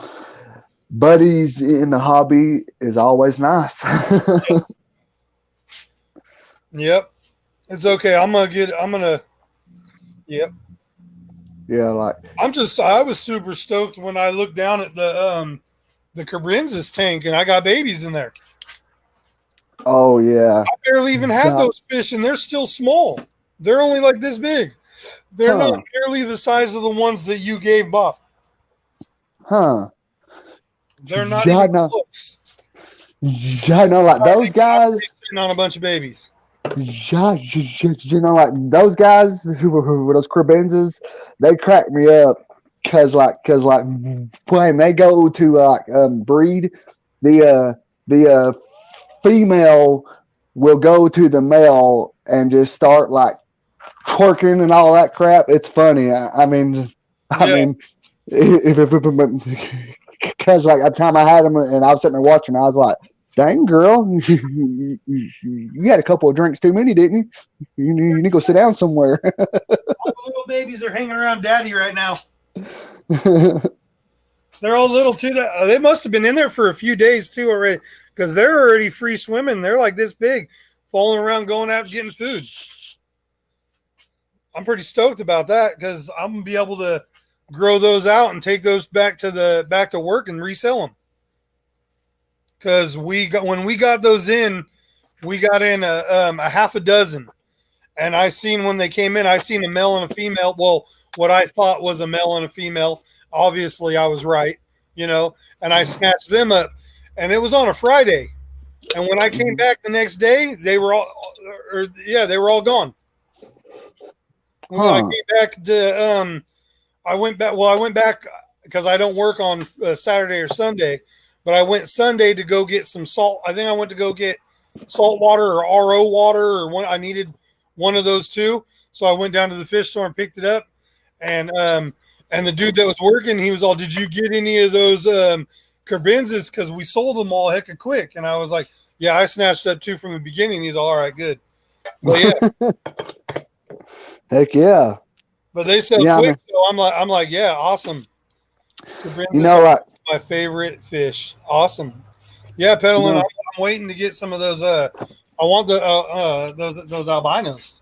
buddies in the hobby is always nice. Yep. It's okay. Yep. Yeah, like I was super stoked when I looked down at the Cabrinzas tank and I got babies in there. oh yeah. I barely even had Got- those fish and they're still small. They're only like this big. They're Huh. not nearly the size of the ones that you gave Bob. Huh. They're not Yeah, even no. close. Yeah, no, like those guys. Sitting on a bunch of babies. Yeah, you know, like those guys who were those cribenzas, they crack me up because when they go to breed, the female will go to the male and just start like twerking and all that crap. It's funny. I mean, because like at the time I had them and I was sitting there watching, I was like, dang girl, you had a couple of drinks too many, didn't you? You need to go sit down somewhere. All the little babies are hanging around daddy right now. They're all little too. They must have been in there for a few days too already, because they're already free swimming. They're like this big, falling around, going out and getting food. I'm pretty stoked about that because I'm gonna be able to grow those out and take those back to work and resell them. Because when we got those in, we got in a half a dozen, and I seen when they came in, I seen a male and a female. Well, what I thought was a male and a female. Obviously, I was right, and I snatched them up, and it was on a Friday. And when I came back the next day, they were all gone. When I came back to, I went back because I don't work on Saturday or Sunday, but I went Sunday to go get some salt. I think I went to go get salt water or RO water, or I needed one of those two. So I went down to the fish store and picked it up. And the dude that was working, he was all, "Did you get any of those Carbenzas because we sold them all hecka quick, and I was like, yeah, I snatched up 2 from the beginning. He's all right, good. But yeah, Heck yeah. but they sell Yeah, I mean, quick, so I'm like, yeah, awesome. Carbenzas you know, are like, my favorite fish. Awesome. Yeah, peddling. you I'm waiting to get some of those. I want those albinos.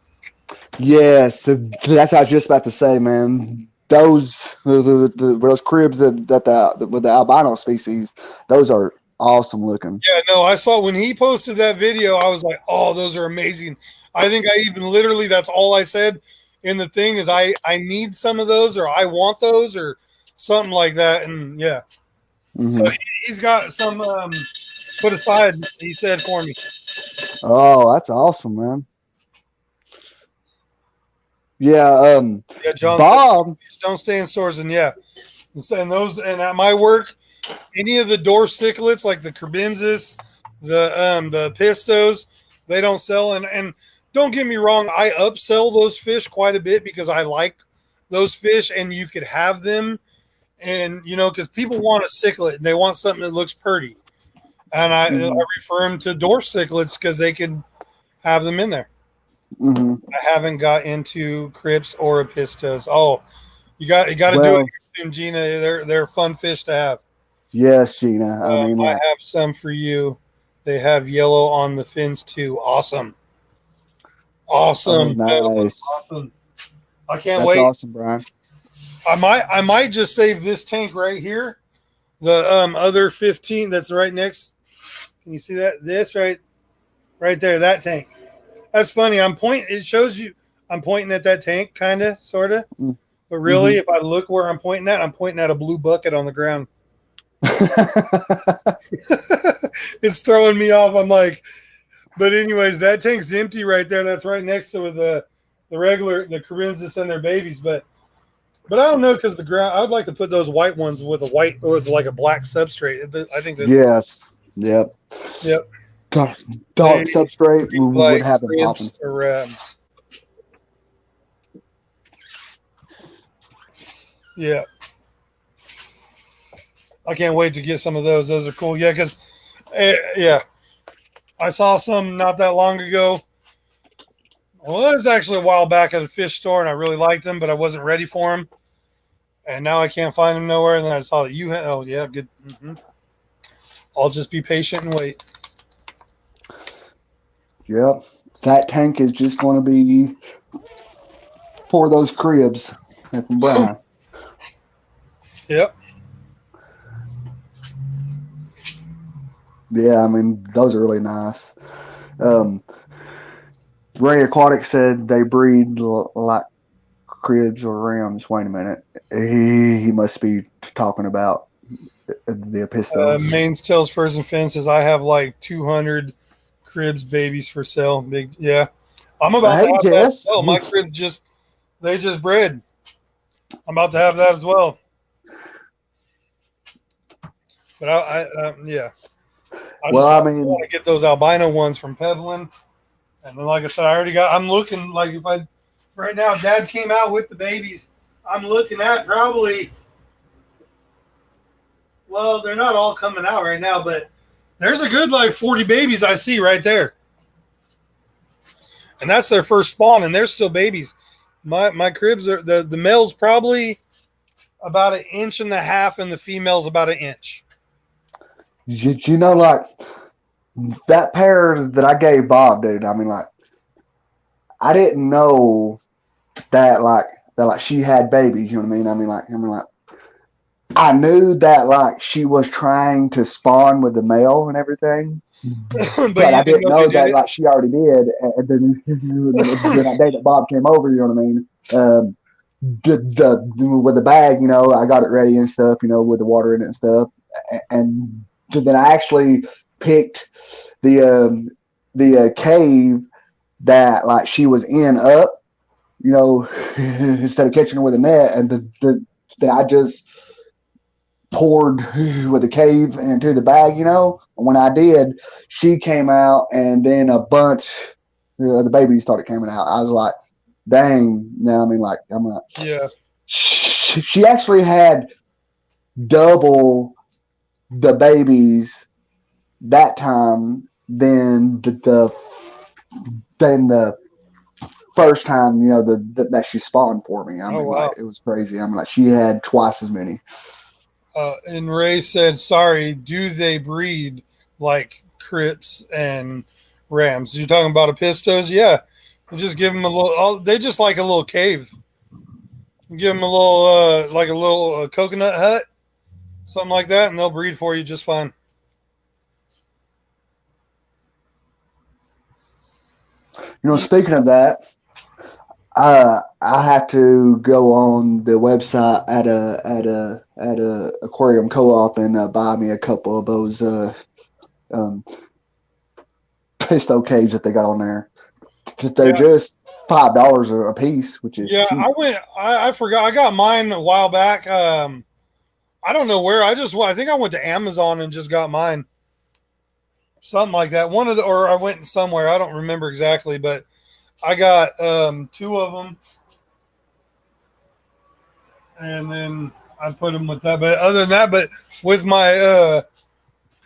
yes, that's what I was just about to say, man. Those cribs with the albino species, those are awesome looking. Yeah, no, I saw when he posted that video. I was like, oh, those are amazing. I think I even literally that's all I said in the thing is I need some of those or I want those or something like that. And yeah, so Hmm. he's got some put aside. He said for me. Oh, that's awesome, man. Yeah, Yeah, John said Bob. don't stay in stores and yeah, and those and at my work, any of the dwarf cichlids like the carbenzas, the pistos, they don't sell. And don't get me wrong, I upsell those fish quite a bit because I like those fish and you could have them. And you know, because people want a cichlid and they want something that looks pretty, and I Mhm, refer them to dwarf cichlids because they can have them in there. mhm. I haven't got into crips or pistos. Oh, you got to do it Well, soon, Gina. They're fun fish to have. yes, Gina. I mean, I like, have some for you. They have yellow on the fins too. Awesome, oh, awesome, nice. awesome. I can't That's wait. awesome, Brian. I might just save this tank right here. The other 15 that's right next. Can you see that? This right there, that tank. That's funny. I'm pointing. It shows you I'm pointing at that tank, kind of, sort of. But really, Mm-hmm. if I look where I'm pointing at a blue bucket on the ground. It's throwing me off. I'm like, but anyways, that tank's empty right there. That's right next to the regular the Carenzas and their babies. But I don't know because the ground. I would like to put those white ones with a white or like a black substrate. I think that. Yes. Yep. Yep. Dark, They dark substrate would like have them popping. cribs or rams. Yeah. I can't wait to get some of those. Those are cool. Yeah, because yeah, I saw some not that long ago. Well, it was actually a while back at a fish store, and I really liked them, but I wasn't ready for them. And now I can't find them nowhere. And then I saw that you had. Oh yeah, good. Mm-hmm. I'll just be patient and wait. Yep. That tank is just going to be for those cribs from Brian. Yep. Yeah, I mean, those are really nice. Ray Aquatic said they breed like cribs or rams. Wait a minute. He must be talking about the pistos. Mains, tails, furs, and fences. I have like 200 cribs babies for sale. Big, yeah. I'm about to Hey, have Jess. that. Oh, my cribs they just bred. I'm about to have that as well. But yeah. I want to get those albino ones from Pebblin. And then, like I said, I'm looking like if I, right now, Dad came out with the babies. I'm looking at probably, well, they're not all coming out right now, but there's a good like 40 babies I see right there. And that's their first spawn, and they're still babies. My cribs are, the male's probably about 1.5 inches, and the female's about 1 inch. You know, like that pair that I gave Bob, dude. I mean, like, I didn't know that she had babies. You know what I mean? I knew that like she was trying to spawn with the male and everything, but I didn't know that like she already did. And then that day that Bob came over, you know what I mean? With the bag, you know, I got it ready and stuff, you know, with the water in it and stuff, and then I actually picked the cave that like she was in up, you know, instead of catching her with a net, and that I just poured with the cave into the bag, you know. And when I did, she came out, and then a bunch of the babies started coming out. I was like, dang, now I mean, like, I'm like, yeah. She actually had double the babies that time than the first time, that she spawned for me. I mean, wow. it was crazy. I'm like, she had twice as many. And Ray said, sorry, do they breed like Crips and Rams? You're talking about Epistos? Yeah. You just give them a little, they just like a little cave. You give them a little, like a little coconut hut, something like that, and they'll breed for you just fine. Speaking of that, I have to go on the website at a aquarium co-op and buy me a couple of those pisto caves that they got on there. They're just $5 a piece, which is cheap. I forgot. I got mine a while back. I don't know where. I think I went to Amazon and just got mine. Something like that. Or I went somewhere. I don't remember exactly, but I got 2 of them, and then I put them with that. But other than that, but with my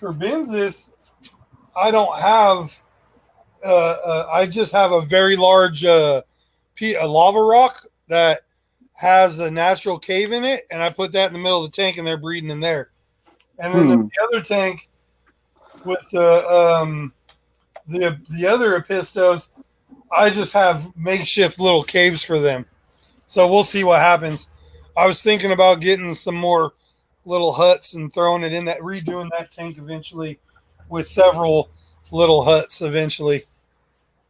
Carbensis, I don't have. I just have a very large a lava rock that has a natural cave in it, and I put that in the middle of the tank, and they're breeding in there. And then the other tank with the other Epistos, I just have makeshift little caves for them. So we'll see what happens. I was thinking about getting some more little huts and throwing it in that, redoing that tank eventually with several little huts eventually.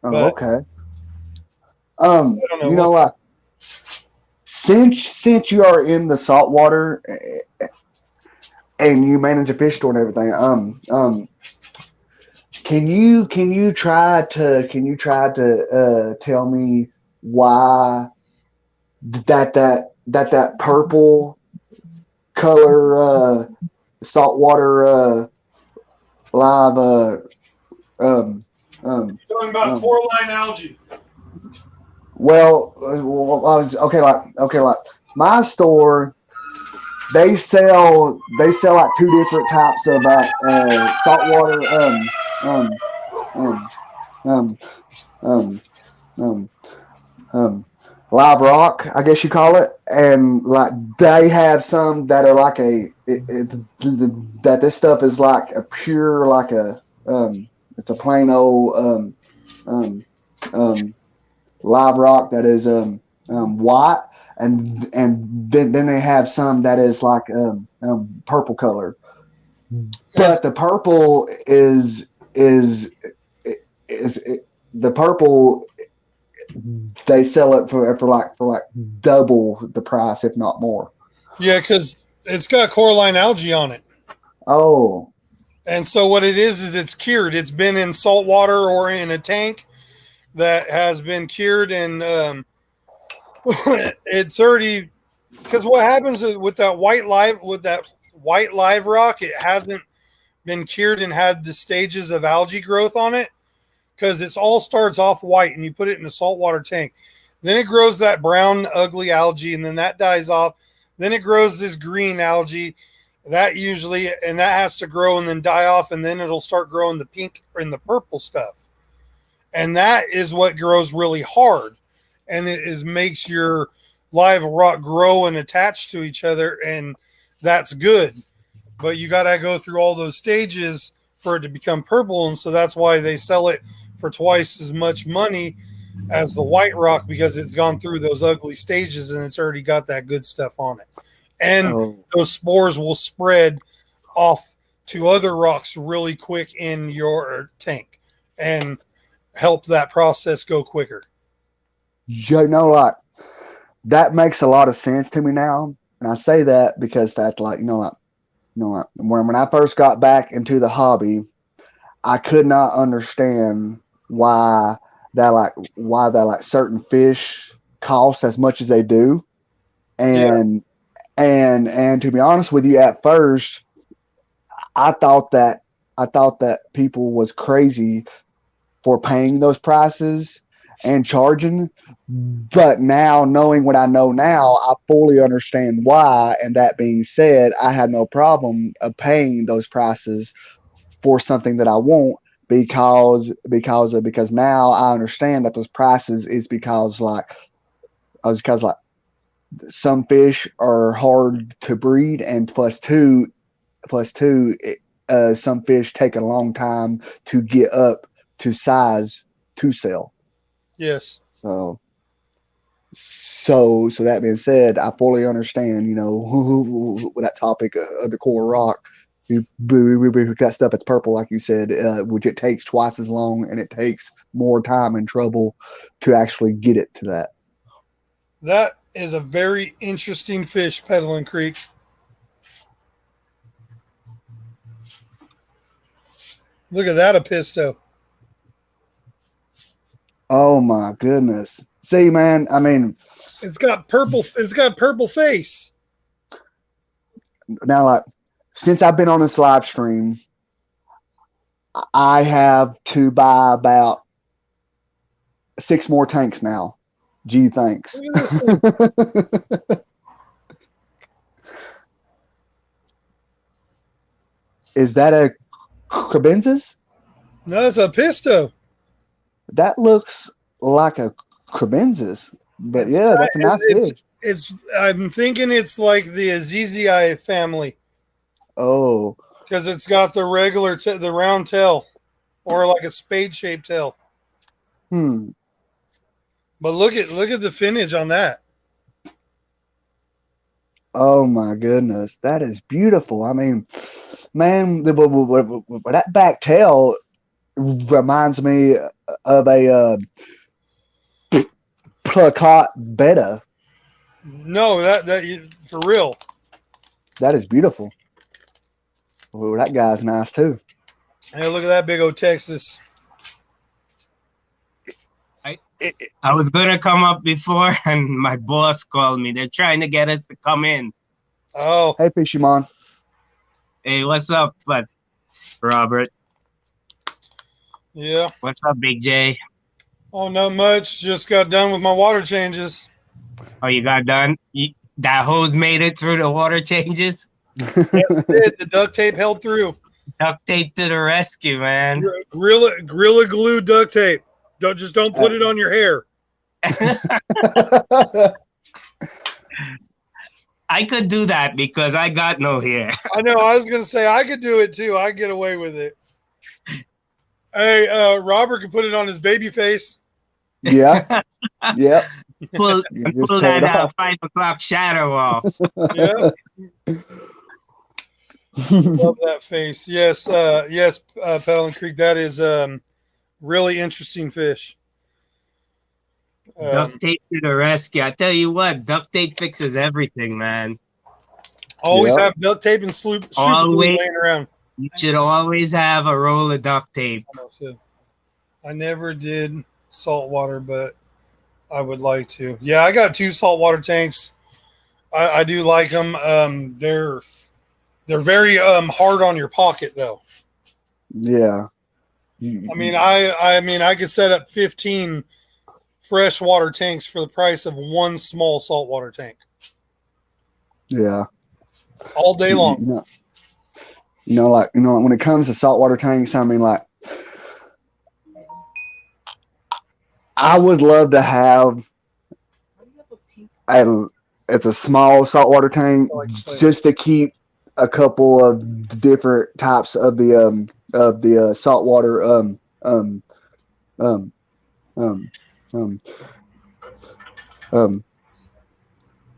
Oh, But, okay. you know what? Since you are in the saltwater and you manage a fish store and everything, can you try to tell me why that purple color saltwater live talking about coralline algae. Well, I was like my store. They sell like 2 different types of saltwater live rock, I guess you call it, and like they have some that are like that this stuff is like a pure it's a plain old live rock that is white, and then they have some that is like purple color, but the purple is the purple. They sell it for like double the price, if not more. Yeah, because it's got coralline algae on it. Oh. And so what it is it's cured. It's been in salt water or in a tank that has been cured, and it's already, because what happens with that white live rock, it hasn't been cured and had the stages of algae growth on it, because it all starts off white and you put it in a saltwater tank. Then it grows that brown ugly algae, and then that dies off. Then it grows this green algae that has to grow and then die off, and then it'll start growing the pink and the purple stuff. And that is what grows really hard, and it makes your live rock grow and attach to each other, and that's good. But you got to go through all those stages for it to become purple, and so that's why they sell it for twice as much money as the white rock, because it's gone through those ugly stages and it's already got that good stuff on it. And those spores will spread off to other rocks really quick in your tank and help that process go quicker. Like that makes a lot of sense to me now, and I say that because when I first got back into the hobby, I could not understand why certain fish cost as much as they do, and to be honest with you, at first I thought that people was crazy for paying those prices, and charging. But now, knowing what I know now, I fully understand why. And that being said, I have no problem of paying those prices for something that I want because now I understand that those prices is because some fish are hard to breed, and plus two, some fish take a long time to get up to size to sell. Yes. So that being said, I fully understand, that topic of the core rock. We got stuff that's purple, like you said, which it takes twice as long and it takes more time and trouble to actually get it to that. That is a very interesting fish, Peddling Creek. Look at that, a pisto. Oh my goodness. See, man, I mean, It's got purple face. now, like, since I've been on this live stream, I have to buy about 6 more tanks now. Gee, thanks. Look at this thing. Is that a crebensis? No, it's a pisto. That looks like a crebensis, but It's yeah, that's a nice fish. I'm thinking it's like the Azizii family Oh, because it's got the regular the round tail or like a spade shaped tail. But look at the finish on that. Oh my goodness, that is beautiful. I mean, man, that back tail reminds me of a plakat betta. No, that for real. That is beautiful. Oh, that guy's nice too. Hey, look at that big old Texas. I was gonna come up before, and my boss called me. They're trying to get us to come in. Oh, Hey, Fisherman. Hey, what's up, Robert? yeah. What's up, Big J? Oh, not much. Just got done with my water changes. Oh, you got done? That hose made it through the water changes? Yes, it did. The duct tape held through. Duct tape to the rescue, man. Gorilla glue duct tape. Don't put it on your hair. I could do that because I got no hair. I know. I was gonna say I could do it too. I get away with it. Hey, Robert could put it on his baby face. Yeah. Yep. Pull just that turn it off. 5 o'clock shadow off. Yeah. Love that face. Yes, yes, Peddling Creek. That is really interesting fish. Duct tape to the rescue. I tell you what, duct tape fixes everything, man. Always Yep. have duct tape and super glue Always. laying around. You should always have a roll of duct tape. I never did saltwater, but I would like to. Yeah, I got 2 saltwater tanks. I do like them. They're very hard on your pocket though. Yeah. I mean, I could set up 15 freshwater tanks for the price of 1 small saltwater tank Yeah. all day long. When it comes to saltwater tanks, I mean, like, I would love to have it's a small saltwater tank just to keep a couple of different types of the saltwater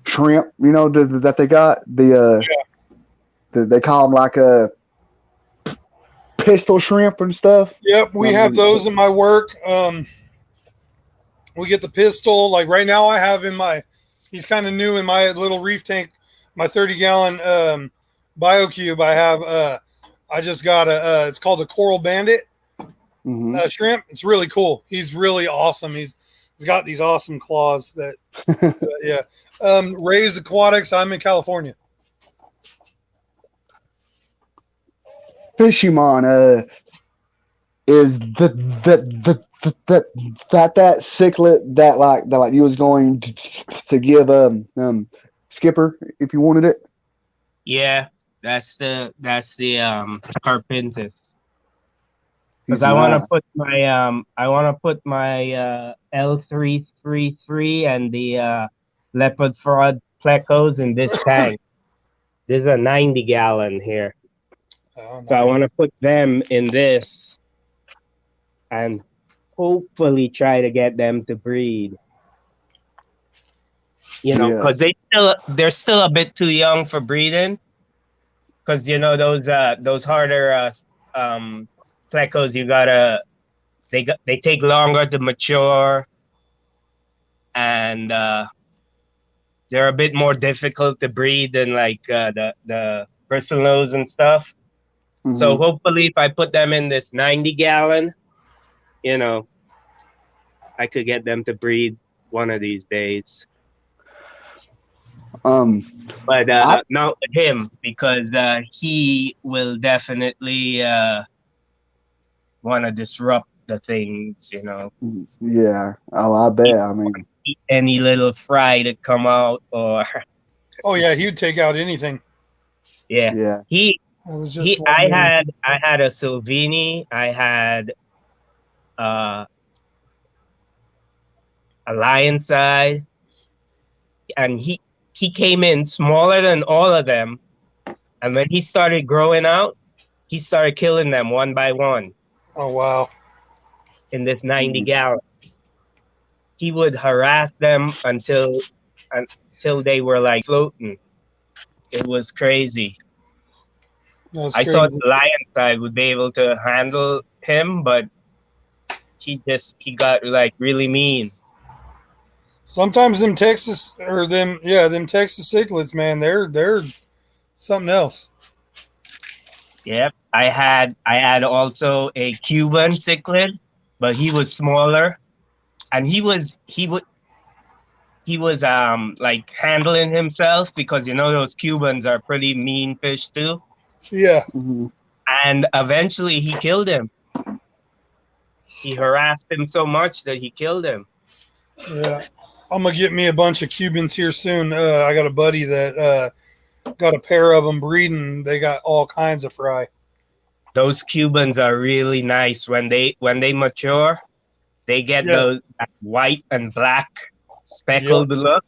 shrimp, that they got they call them like a pistol shrimp and stuff. Yep, we have those in my work. We get the pistol. Like right now, I have he's kind of new in my little reef tank, my 30-gallon BioCube. I just got it's called a Coral Bandit shrimp. It's really cool. He's really awesome. He's got these awesome claws that, yeah. Ray's Aquatics. I'm in California. Fisherman, is the that cichlid that you was going to give Skipper if you wanted it. Yeah, that's the Carpintus. Because He's nice. I want to put my L333 and the leopard fraud plecos in this tank. This is a 90-gallon here. Oh, So I nice. want to put them in this and hopefully try to get them to breed. You know, because they're still a bit too young for breeding. Because you know those harder plecos, they take longer to mature, and they're a bit more difficult to breed than like the Bristlenose and stuff. Mm-hmm. So hopefully, if I put them in this 90-gallon, you know, I could get them to breed one of these days. But not with him, because he will definitely want to disrupt the things, you know. Yeah, I bet. I mean, Any little fry to come out, or Oh yeah, he would take out anything. yeah. I was just I wondering. had a Silvini, I had a lion side, and he came in smaller than all of them, and when he started growing out, he started killing them one by one. Oh wow. In this 90-gallon, he would harass them until they were like floating. It was crazy. That's I crazy. thought the lion side would be able to handle him, but he got like really mean. Sometimes them Texas cichlids, man, they're something else. Yep. I had also a Cuban cichlid, but he was smaller, and he was like handling himself, because you know those Cubans are pretty mean fish too. Yeah. mm-hmm. And eventually he killed him. He harassed him so much that he killed him. Yeah. I'm gonna get me a bunch of Cubans here soon. I got a buddy that got a pair of them breeding. They got all kinds of fry. Those Cubans are really nice when they mature. They get those white and black speckled look.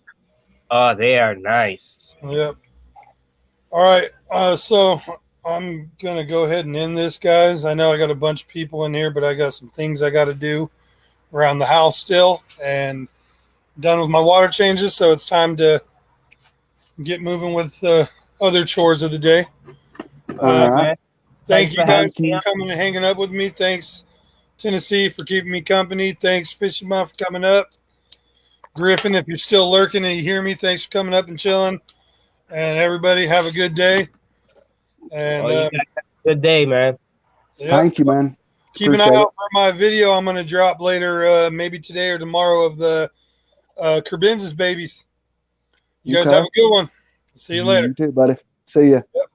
Oh, they are nice. Yep. All right. So I'm gonna go ahead and end this, guys. I know I got a bunch of people in here, but I got some things I got to do around the house still, and done with my water changes. So it's time to get moving with other chores of the day. All right. Thank you guys for for coming and hanging up with me. Thanks, Tennessee, for keeping me company. Thanks, Fishing Mouth, for coming up. Griffin, if you're still lurking and you hear me, thanks for coming up and chilling. And everybody, have a good day. And you guys have a good day, man. Yep. Thank you, man. Keep an eye out for my video I'm going to drop later, maybe today or tomorrow, of the Crebensis babies. You guys have a good one. See you later. You too, buddy. See ya. Yep.